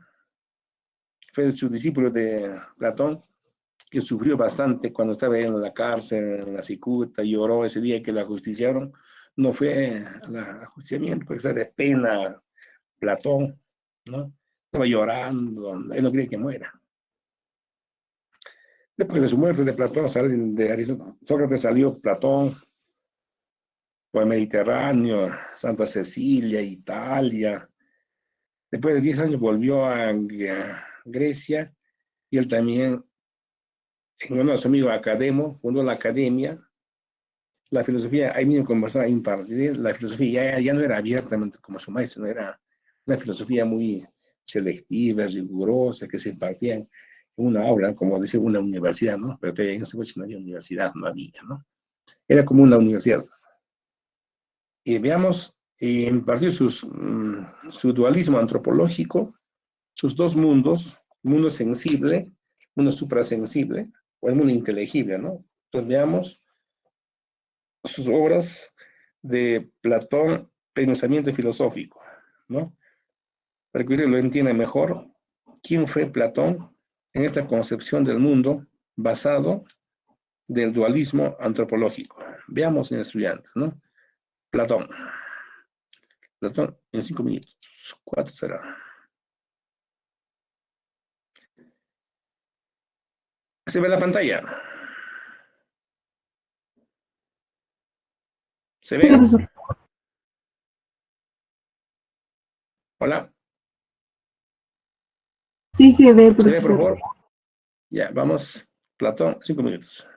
fue su discípulo de Platón, que sufrió bastante cuando estaba en la cárcel, en la cicuta, lloró ese día que la ajusticiaron. No fue el ajusticiamiento, porque está de pena Platón, ¿no? Estaba llorando, él no quería que muera. Después de su muerte de Platón, Sócrates salió Platón por el Mediterráneo, Santa Cecilia, Italia. Después de 10 años volvió a Grecia y él también, en honor a su amigo Academo, fundó la academia. La filosofía, ahí mismo comenzó a impartir, la filosofía ya no era abiertamente como su maestro, no era una filosofía muy selectiva, rigurosa, que se impartía en una aula, como dice una universidad, ¿no? Pero en ese momento no había universidad, no había, ¿no? Era como una universidad. Y veamos, impartió su dualismo antropológico, sus dos mundos, mundo sensible, mundo suprasensible, o el mundo inteligible, ¿no? Entonces veamos sus obras de Platón, pensamiento filosófico, ¿no? Para que usted lo entienda mejor, ¿quién fue Platón en esta concepción del mundo basado del dualismo antropológico? Veamos en estudiantes, ¿no? Platón. Platón en 5 minutos. ¿Cuánto será? ¿Se ve la pantalla? ¿Se Sí, ve? profesor. Hola, Sí se ve, ¿se ve, por profesor. favor? Ya, vamos. Platón, 5 minutos.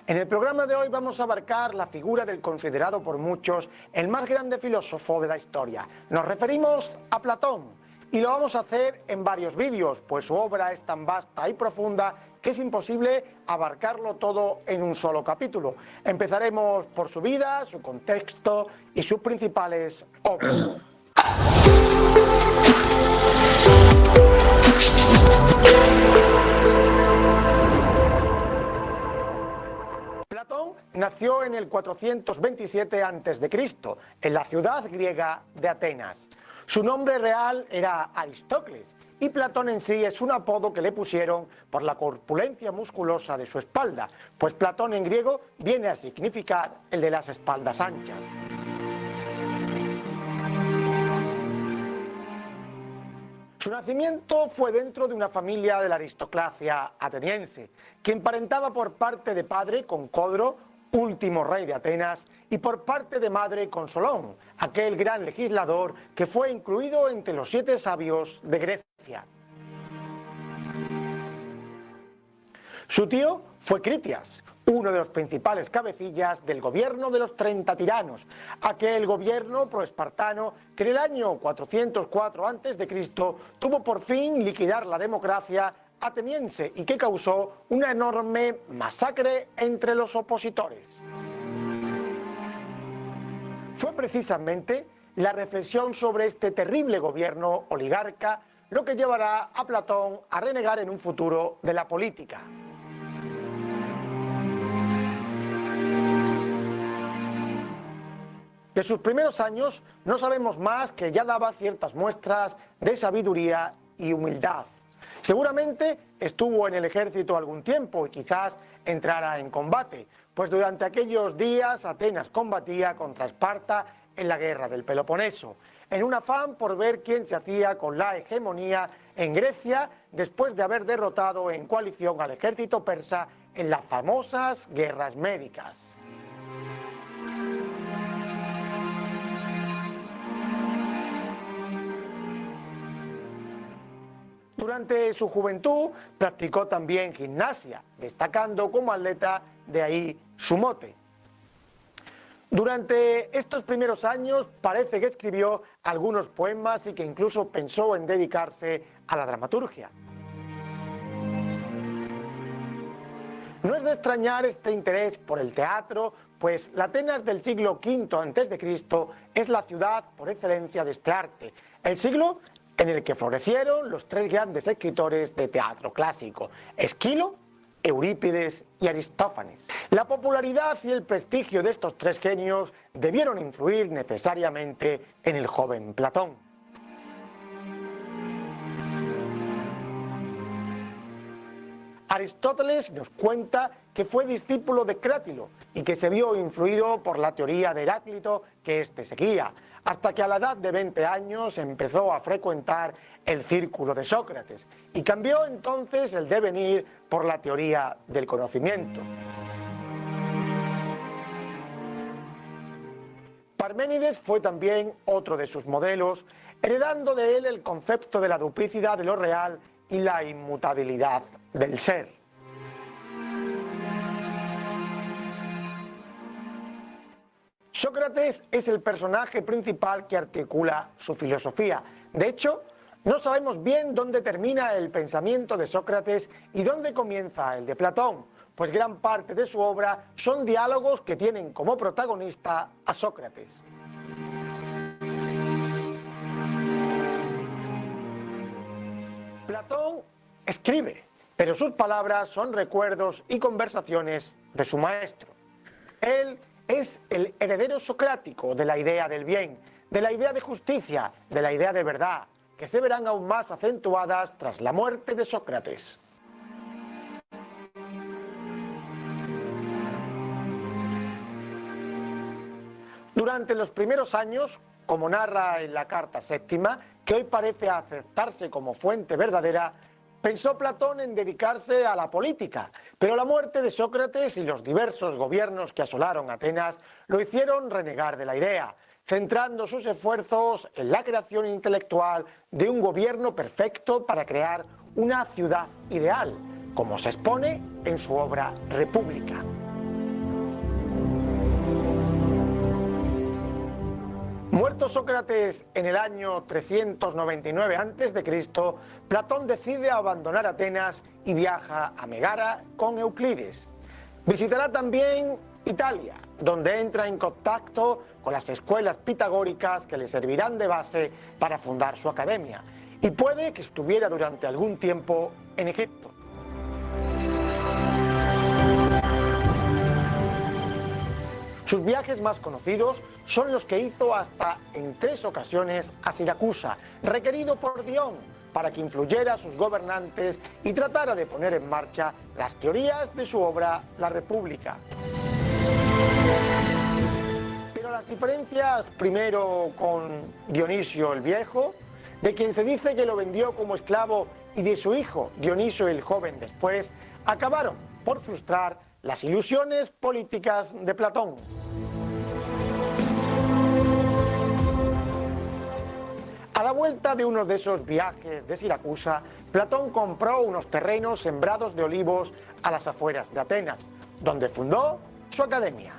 En el programa de hoy vamos a abarcar la figura del considerado por muchos el más grande filósofo de la historia. Nos referimos a Platón y lo vamos a hacer en varios vídeos, pues su obra es tan vasta y profunda que es imposible abarcarlo todo en un solo capítulo. Empezaremos por su vida, su contexto y sus principales obras. Platón nació en el 427 a.C., en la ciudad griega de Atenas. Su nombre real era Aristócles y Platón en sí es un apodo que le pusieron por la corpulencia musculosa de su espalda, pues Platón en griego viene a significar el de las espaldas anchas. Su nacimiento fue dentro de una familia de la aristocracia ateniense, que emparentaba por parte de padre con Codro, último rey de Atenas, y por parte de madre con Solón, aquel gran legislador que fue incluido entre los 7 sabios de Grecia. Su tío fue Critias, uno de los principales cabecillas del gobierno de los 30 tiranos, aquel gobierno proespartano que en el año 404 a.C. tuvo por fin liquidar la democracia ateniense y que causó una enorme masacre entre los opositores. Fue precisamente la reflexión sobre este terrible gobierno oligarca lo que llevará a Platón a renegar en un futuro de la política. De sus primeros años no sabemos más que ya daba ciertas muestras de sabiduría y humildad. Seguramente estuvo en el ejército algún tiempo y quizás entrara en combate, pues durante aquellos días Atenas combatía contra Esparta en la guerra del Peloponeso, en un afán por ver quién se hacía con la hegemonía en Grecia después de haber derrotado en coalición al ejército persa en las famosas guerras médicas. Durante su juventud practicó también gimnasia, destacando como atleta, de ahí su mote. Durante estos primeros años parece que escribió algunos poemas y que incluso pensó en dedicarse a la dramaturgia. No es de extrañar este interés por el teatro, pues la Atenas del siglo V a.C. es la ciudad por excelencia de este arte, el siglo en el que florecieron los 3 grandes escritores de teatro clásico, Esquilo, Eurípides y Aristófanes. La popularidad y el prestigio de estos 3 genios debieron influir necesariamente en el joven Platón. Aristóteles nos cuenta que fue discípulo de Crátilo y que se vio influido por la teoría de Heráclito que éste seguía, hasta que a la edad de 20 años empezó a frecuentar el círculo de Sócrates y cambió entonces el devenir por la teoría del conocimiento. Parménides fue también otro de sus modelos, heredando de él el concepto de la duplicidad de lo real y la inmutabilidad del ser. Sócrates es el personaje principal que articula su filosofía. De hecho, no sabemos bien dónde termina el pensamiento de Sócrates y dónde comienza el de Platón, pues gran parte de su obra son diálogos que tienen como protagonista a Sócrates. Platón escribe, pero sus palabras son recuerdos y conversaciones de su maestro. Él es el heredero socrático de la idea del bien, de la idea de justicia, de la idea de verdad, que se verán aún más acentuadas tras la muerte de Sócrates. Durante los primeros años, como narra en la carta séptima, que hoy parece aceptarse como fuente verdadera, pensó Platón en dedicarse a la política, pero la muerte de Sócrates y los diversos gobiernos que asolaron Atenas lo hicieron renegar de la idea. centrando sus esfuerzos en la creación intelectual de un gobierno perfecto para crear una ciudad ideal, como se expone en su obra República. Muerto Sócrates en el año 399 a.C., Platón decide abandonar Atenas y viaja a Megara con Euclides. Visitará también Italia, donde entra en contacto con las escuelas pitagóricas que le servirán de base para fundar su academia, y puede que estuviera durante algún tiempo en Egipto. Sus viajes más conocidos son los que hizo hasta en 3 ocasiones a Siracusa, requerido por Dion para que influyera a sus gobernantes y tratara de poner en marcha las teorías de su obra La República. Pero las diferencias, primero con Dionisio el Viejo, de quien se dice que lo vendió como esclavo, y de su hijo Dionisio el Joven después, acabaron por frustrar las ilusiones políticas de Platón. A la vuelta de uno de esos viajes de Siracusa, Platón compró unos terrenos sembrados de olivos a las afueras de Atenas, donde fundó su academia.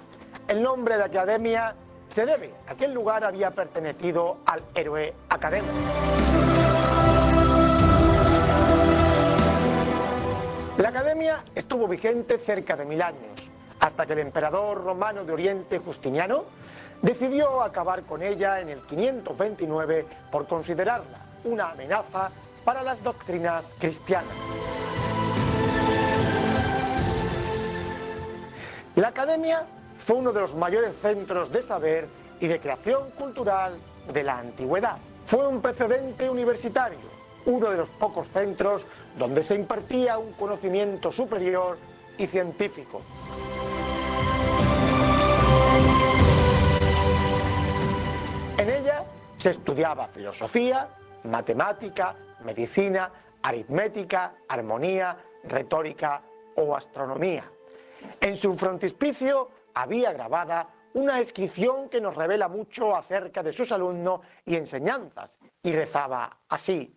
El nombre de academia se debe a que el lugar había pertenecido al héroe académico. La academia estuvo vigente cerca de 1000 años, hasta que el emperador romano de Oriente, Justiniano, decidió acabar con ella en el 529 por considerarla una amenaza para las doctrinas cristianas. La academia fue uno de los mayores centros de saber y de creación cultural de la antigüedad. Fue un precedente universitario, uno de los pocos centros donde se impartía un conocimiento superior y científico. En ella se estudiaba filosofía, matemática, medicina, aritmética, armonía, retórica o astronomía. En su frontispicio había grabada una inscripción que nos revela mucho acerca de sus alumnos y enseñanzas, y rezaba así: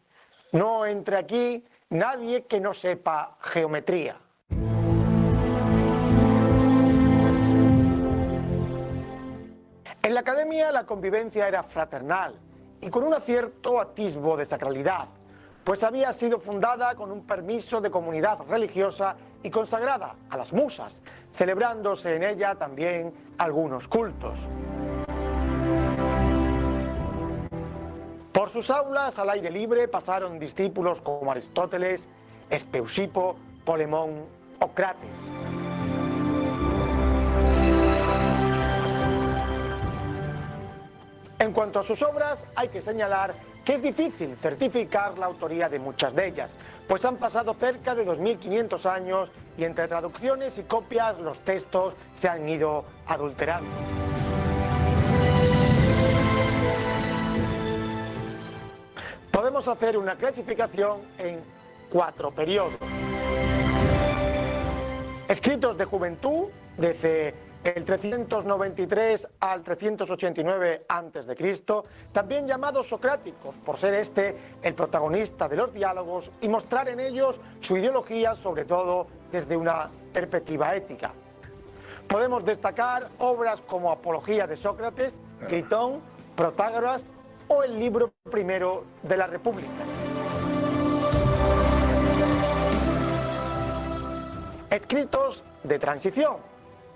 no entre aquí nadie que no sepa geometría. En la academia la convivencia era fraternal y con un cierto atisbo de sacralidad, pues había sido fundada con un permiso de comunidad religiosa y consagrada a las musas, celebrándose en ella también algunos cultos. Por sus aulas al aire libre pasaron discípulos como Aristóteles, Espeusipo, Polemón o Crates. En cuanto a sus obras, hay que señalar que es difícil certificar la autoría de muchas de ellas, pues han pasado cerca de 2500 años y entre traducciones y copias los textos se han ido adulterando. Podemos hacer una clasificación en 4 periodos. Escritos de juventud, desde el 393 al 389 a.C., también llamados socráticos, por ser este el protagonista de los diálogos y mostrar en ellos su ideología, sobre todo desde una perspectiva ética. Podemos destacar obras como Apología de Sócrates, Critón, Protágoras o el libro primero de la República. Escritos de transición,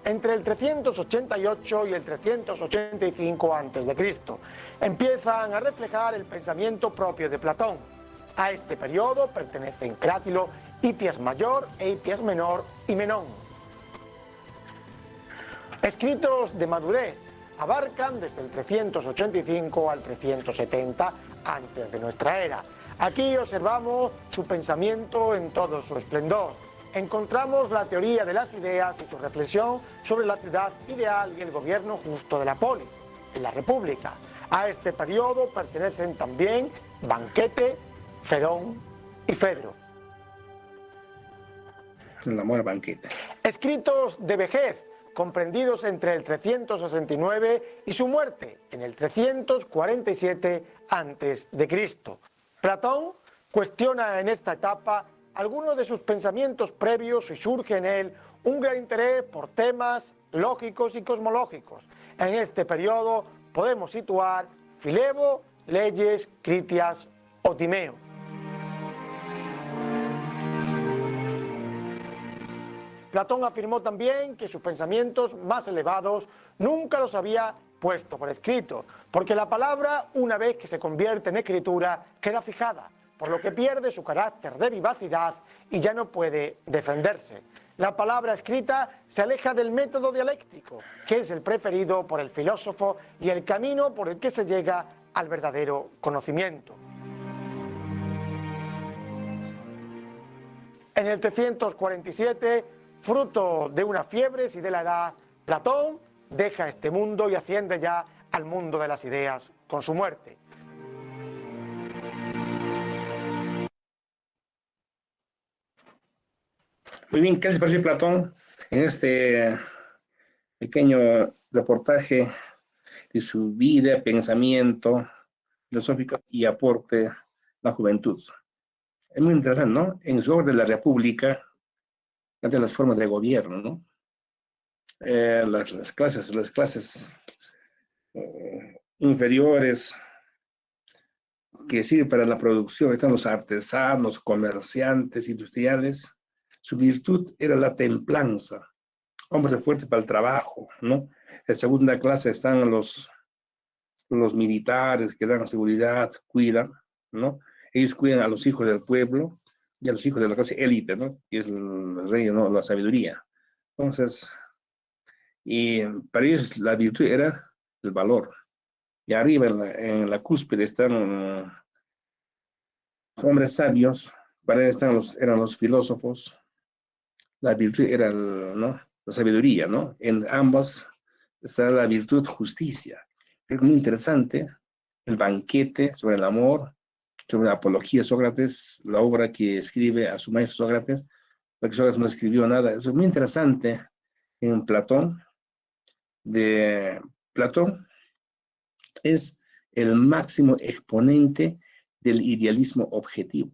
entre el 388 y el 385 a.C., empiezan a reflejar el pensamiento propio de Platón. A este periodo pertenecen Crátilo, Hipias Mayor e Hipias Menor y Menón. Escritos de madurez abarcan desde el 385 al 370 antes de nuestra era. Aquí observamos su pensamiento en todo su esplendor. Encontramos la teoría de las ideas y su reflexión sobre la ciudad ideal y el gobierno justo de la polis, en la República. A este periodo pertenecen también Banquete, Ferón y Fedro. El amor Banquete. Escritos de vejez comprendidos entre el 369 y su muerte en el 347 a.C. Platón cuestiona en esta etapa algunos de sus pensamientos previos y surge en él un gran interés por temas lógicos y cosmológicos. En este periodo podemos situar Filebo, Leyes, Critias o Timeo. Platón afirmó también que sus pensamientos más elevados nunca los había puesto por escrito, porque la palabra, una vez que se convierte en escritura, queda fijada, por lo que pierde su carácter de vivacidad y ya no puede defenderse. La palabra escrita se aleja del método dialéctico, que es el preferido por el filósofo y el camino por el que se llega al verdadero conocimiento. En el 347, fruto de unas fiebres y de la edad, Platón deja este mundo y asciende ya al mundo de las ideas con su muerte. Muy bien, ¿qué les pareció Platón en este pequeño reportaje de su vida, pensamiento filosófico y aporte a la juventud? Es muy interesante, ¿no? En su obra de la República, de las formas de gobierno, ¿no? Las clases inferiores que sirven para la producción, están los artesanos, comerciantes, industriales. Su virtud era la templanza, hombres fuertes para el trabajo, ¿no? En segunda clase están los militares que dan seguridad, cuidan, ¿no? Ellos cuidan a los hijos del pueblo y a los hijos de la clase élite, ¿no? Que es el rey, ¿no? La sabiduría. Entonces, y para ellos la virtud era el valor. Y arriba en la cúspide están los hombres sabios, para ellos eran los filósofos. La virtud era ¿no? La sabiduría, ¿no? En ambas está la virtud justicia. Es muy interesante el banquete sobre el amor, sobre la apología de Sócrates, la obra que escribe a su maestro Sócrates, porque Sócrates no escribió nada. Eso es muy interesante en Platón. Platón es el máximo exponente del idealismo objetivo,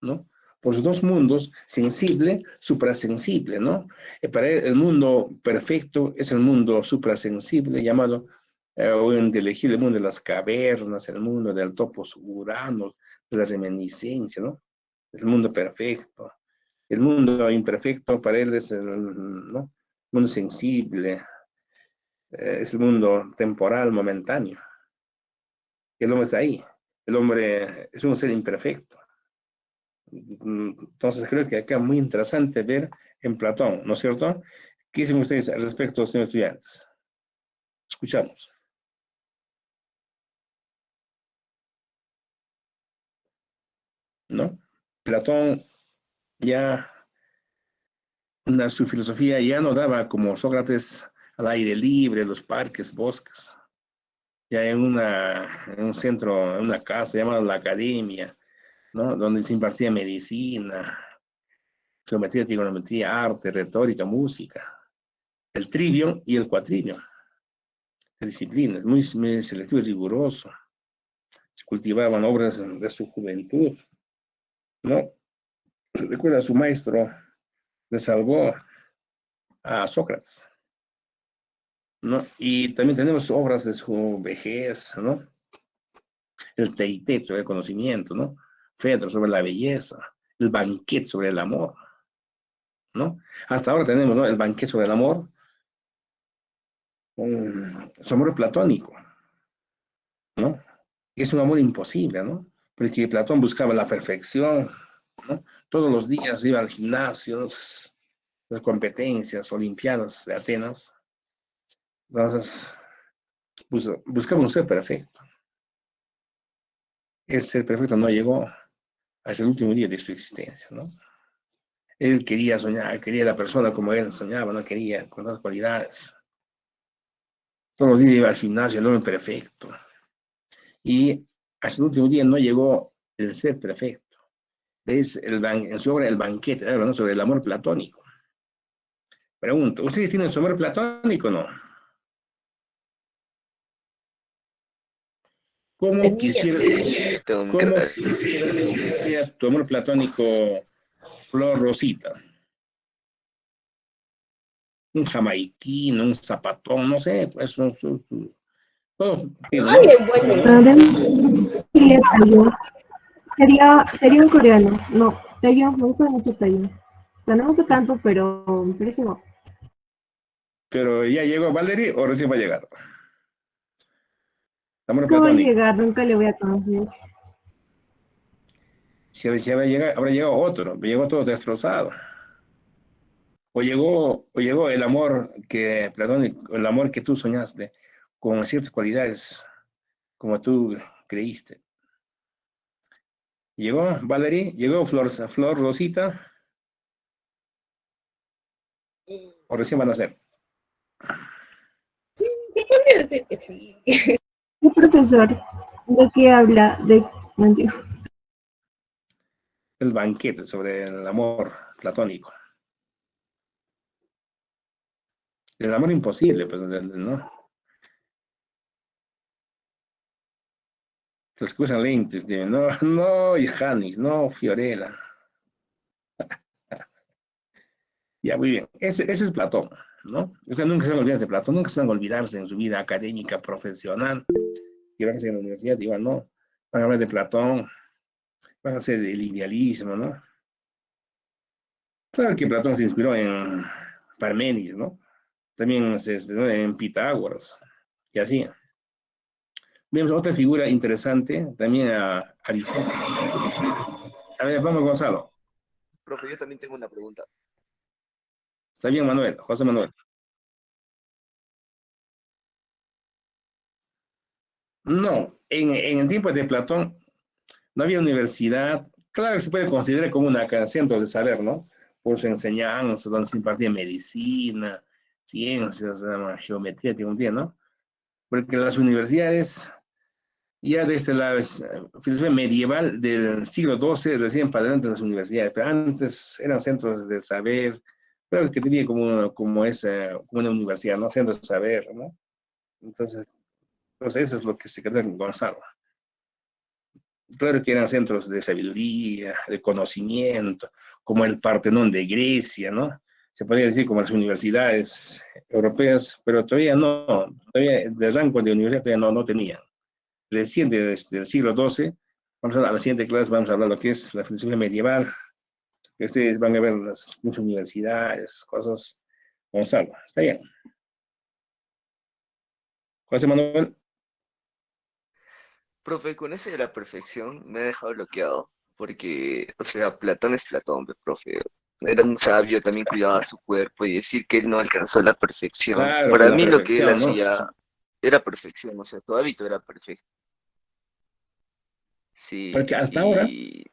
¿no? Por sus dos mundos, sensible, suprasensible, ¿no? Para él, el mundo perfecto es el mundo suprasensible, llamado o indelegible, el mundo de las cavernas, el mundo del topos uranos, de la reminiscencia, ¿no? El mundo perfecto. El mundo imperfecto para él es el, ¿no? Mundo sensible, es el mundo temporal, momentáneo. El hombre está ahí. El hombre es un ser imperfecto. Entonces creo que acá es muy interesante ver en Platón, ¿no es cierto? ¿Qué dicen ustedes al respecto, señores estudiantes? Escuchamos. ¿No? Platón ya, su filosofía ya no daba como Sócrates al aire libre, los parques, bosques. Ya en un centro, en una casa llamada la academia, ¿no? Donde se impartía medicina, geometría, trigonometría, arte, retórica, música, el trivio y el cuatrimio. La disciplina es muy, muy selectivo y riguroso. Se cultivaban obras de su juventud, ¿no? Recuerda, su maestro le salvó a Sócrates, ¿no? Y también tenemos obras de su vejez, ¿no? El Teité sobre el conocimiento, ¿no? Fedro sobre la belleza, el banquete sobre el amor, ¿no? Hasta ahora tenemos, ¿no? El banquete sobre el amor, su amor platónico, ¿no? Es un amor imposible, ¿no? Porque Platón buscaba la perfección, ¿no? Todos los días iba al gimnasio, las competencias, olimpiadas de Atenas. Entonces, buscaba un ser perfecto. Ese ser perfecto no llegó hasta el último día de su existencia, ¿no? Él quería soñar, quería la persona como él soñaba, no quería con otras cualidades. Todos los días iba al gimnasio, el hombre perfecto. Y hasta el último día no llegó el ser perfecto. Es en su obra El banquete, ¿no? Sobre el amor platónico. Pregunto, ¿ustedes tienen su amor platónico o no? ¿Cómo Tenía. quisieras, Sí, tengo mi cómo crush. quisieras que sea tu amor platónico Flor Rosita? Un jamaiquino, un zapatón, no sé, pues todos tienen, ¿no? Alguien José bueno. Manuel. Sería Taeyong. Sería un coreano. No, Taeyong, me gusta mucho Taeyong. O sea, no me gusta tanto, pero sí no. Pero ya llegó Valerie o recién va a llegar. Amor Nunca va a platónico. llegar, nunca le voy a conocer. Si va a llegar, habrá llegado otro, llegó todo destrozado. O llegó el amor que, platónico, el amor que tú soñaste, con ciertas cualidades, como tú creíste. Llegó Valerie, llegó Flor Rosita, o recién van a ser. Sí, se podría decir que sí. ¿Qué profesor? ¿De qué habla? No entiendo. El banquete sobre el amor platónico. El amor imposible, pues, ¿no? Los que usan lentes, no, no, Janis, no, Fiorella. Ya, muy bien. Ese es Platón, ¿no? Ustedes nunca se van a olvidar de Platón, nunca se van a olvidarse en su vida académica, profesional, que van a ser en la universidad, igual no. Van a hablar de Platón, van a ser el idealismo, ¿no? Claro que Platón se inspiró en Parménides, ¿no? También se inspiró en Pitágoras, y así. Vemos otra figura interesante, también a Aristóteles. A ver, vamos, Gonzalo. Profe, yo también tengo una pregunta. Está bien, Manuel, José Manuel. No, en el tiempo de Platón no había universidad. Claro que se puede considerar como un centro de saber, ¿no? Por su enseñanza, donde se impartía medicina, ciencias, geometría, teología, ¿no? Porque las universidades, ya desde la filosofía medieval del siglo XII, recién para adelante las universidades, pero antes eran centros de saber, claro que tenía como una universidad, ¿no? Centros de saber, ¿no? Entonces eso es lo que se quedó en Gonzalo. Claro que eran centros de sabiduría, de conocimiento, como el Partenón de Grecia, ¿no? Se podría decir como las universidades europeas, pero todavía no, todavía de rango de universidad todavía no tenían. Recién desde el siglo XII, vamos a la siguiente clase, vamos a hablar de lo que es la filosofía medieval, que ustedes van a ver las universidades, cosas. Gonzalo, está bien. José Manuel, Profe, con eso de la perfección me ha dejado bloqueado, porque, o sea, Platón es Platón, profe. Era un sabio, también cuidaba su cuerpo y decir que él no alcanzó la perfección. claro que Para la mí lo que él perfección, ¿no? hacía era perfección, o sea, tu hábito era perfecto. Porque Sí, hasta ahora, y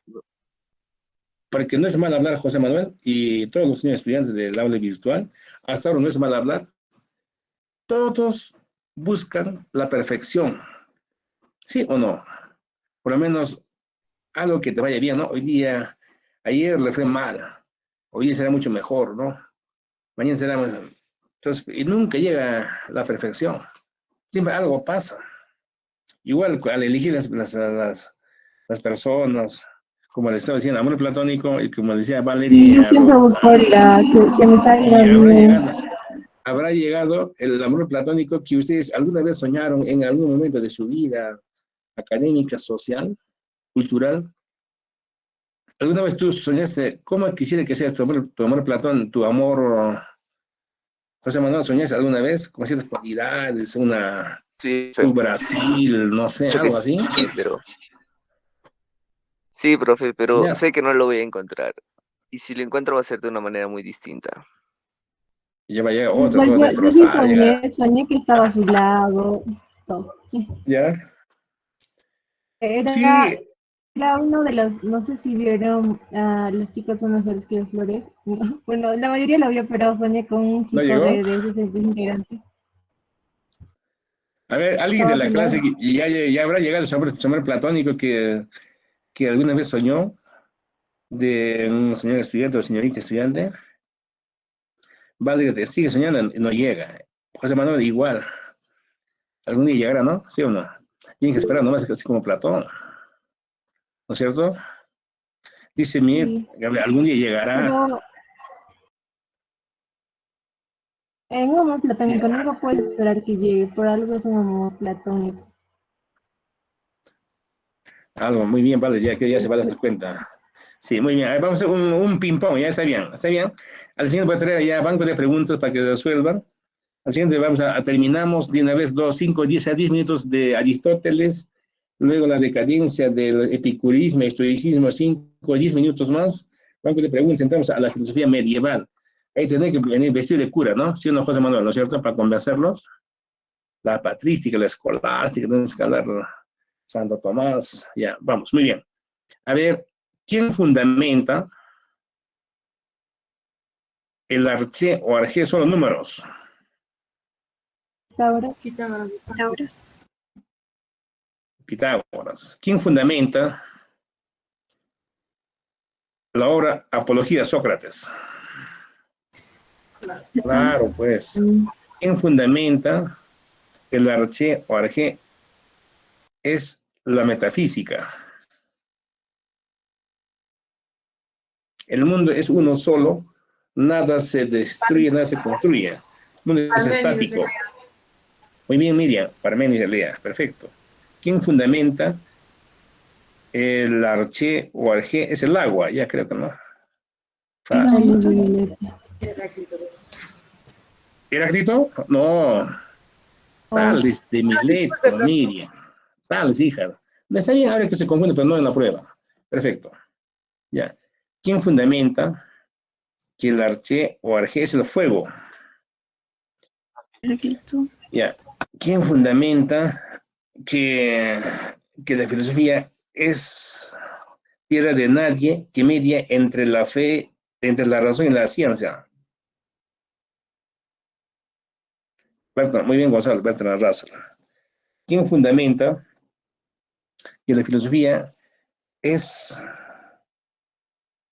porque no es mal hablar, José Manuel, y todos los niños estudiantes del aula virtual, hasta ahora no es mal hablar, todos buscan la perfección, ¿sí o no? Por lo menos algo que te vaya bien, ¿no? Hoy día, ayer le fue mal, hoy día será mucho mejor, ¿no? Mañana será. Entonces, y nunca llega la perfección, siempre algo pasa. Igual al elegir las personas, como le estaba diciendo, amor platónico, y como decía Sí, yo Valeria, siempre busco que me salga y bien. habrá llegado el amor platónico que ustedes alguna vez soñaron en algún momento de su vida académica, social, cultural. ¿Alguna vez tú soñaste cómo quisiera que sea tu amor Platón, tu amor José Manuel, soñaste alguna vez con ciertas cualidades, sí, tu Brasil, no sé, mucho que algo así? sí, pero sí, profe, pero Ya, sé que no lo voy a encontrar. Y si lo encuentro va a ser de una manera muy distinta. ya va a llegar otra, Igual toda yo sí destrozada, llegará. soñé que estaba a su lado, todo. ¿Ya? Era, Sí, era uno de los, no sé si vieron Los chicos son mejores que las flores. No, bueno, la mayoría lo vio, pero soñé con un ¿no chico llegó? de ese integrante. A ver, alguien Estaba de a su la lado. clase y ya habrá llegado su amor platónico que alguna vez soñó de un señor estudiante o señorita estudiante. Vale, te sigue soñando y no llega. José Manuel igual. Algún día llegará, ¿no? ¿Sí o no? Tienen que esperar nomás así como Platón. ¿No es cierto? Dice Sí, Gabriel, algún día llegará. pero en un amor platónico nunca puedes esperar que llegue, por algo es un amor platónico. Algo, muy bien, vale, ya que ya se va a Es- dar cuenta. Sí, muy bien. A ver, vamos a hacer un ping-pong, ya está bien, está bien. Al siguiente voy a traer ya banco de preguntas para que resuelvan. Al siguiente terminamos de una vez 2, 5, 10 a 10 minutos de Aristóteles, luego la decadencia del epicurismo, estoicismo, 5 o 10 minutos más. Banco de preguntas, entramos a la filosofía medieval. Ahí tenés que venir vestido de cura, ¿no? Sí o no, José Manuel, ¿no es cierto? Para convencerlos. La patrística, la escolástica, tenemos que hablar Santo Tomás. Ya, vamos, muy bien. A ver, ¿quién fundamenta el arché o arjé? Son los números? Ahora, Pitágoras. Pitágoras. ¿Quién fundamenta la obra Apología de Sócrates? Claro, pues. mm, ¿Quién fundamenta el arché o arjé? Es la metafísica. El mundo es uno solo, nada se destruye, nada se construye. El mundo es estático. Muy bien, Miriam, Parménides lea, perfecto. ¿Quién fundamenta el arché o arjé? Es el agua, ya creo que no. Fácil. Violeta. ¿Heráclito? No, Oh, Tales de Mileto, Miriam. Tales, hija. Me está bien ahora que se confunde, pero no en la prueba. Perfecto. Ya. ¿Quién fundamenta que el arché o arjé es el fuego? Heráclito. Ya. ¿Quién fundamenta que la filosofía es tierra de nadie que media entre la fe, entre la razón y la ciencia? Bertrand, muy bien, Gonzalo, Bertrand Russell. ¿Quién fundamenta que la filosofía es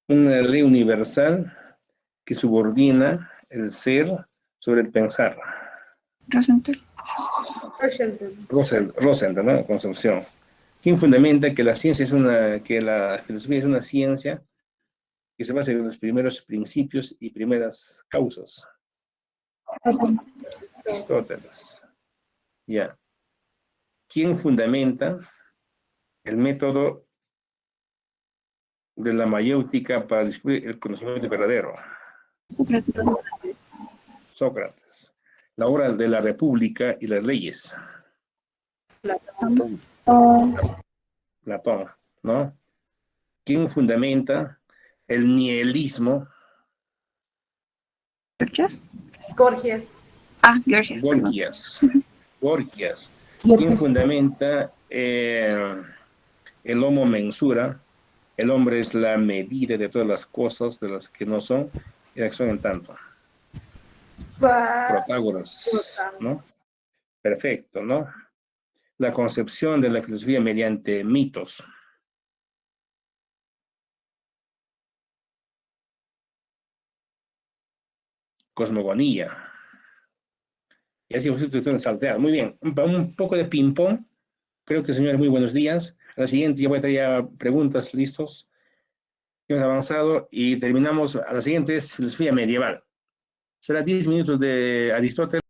una ley universal que subordina el ser sobre el pensar? Rosenthal. Rosenthal, ¿no? Concepción. ¿Quién fundamenta que la ciencia que la filosofía es una ciencia que se basa en los primeros principios y primeras causas? Aristóteles. Ya. ¿Quién fundamenta el método de la mayéutica para descubrir el conocimiento verdadero? Sócrates. Sócrates. La obra de la República y las leyes. Platón, ¿no? ¿Quién fundamenta el nihilismo? ¿Gorgias? Gorgias. Gorgias, perdón. Gorgias. Gorgias. y ¿Quién otros. fundamenta el homo mensura? El hombre es la medida de todas las cosas de las que no son y las que son en tanto. Protágoras, ¿no? Perfecto, ¿no? La concepción de la filosofía mediante mitos. Cosmogonía. Y así vosotros están salteados. Muy bien, un poco de ping-pong. Creo que, señores, muy buenos días. A la siguiente ya voy a traer ya preguntas listos. Hemos avanzado y terminamos. A la siguiente es filosofía medieval. Será 10 minutos de Aristóteles.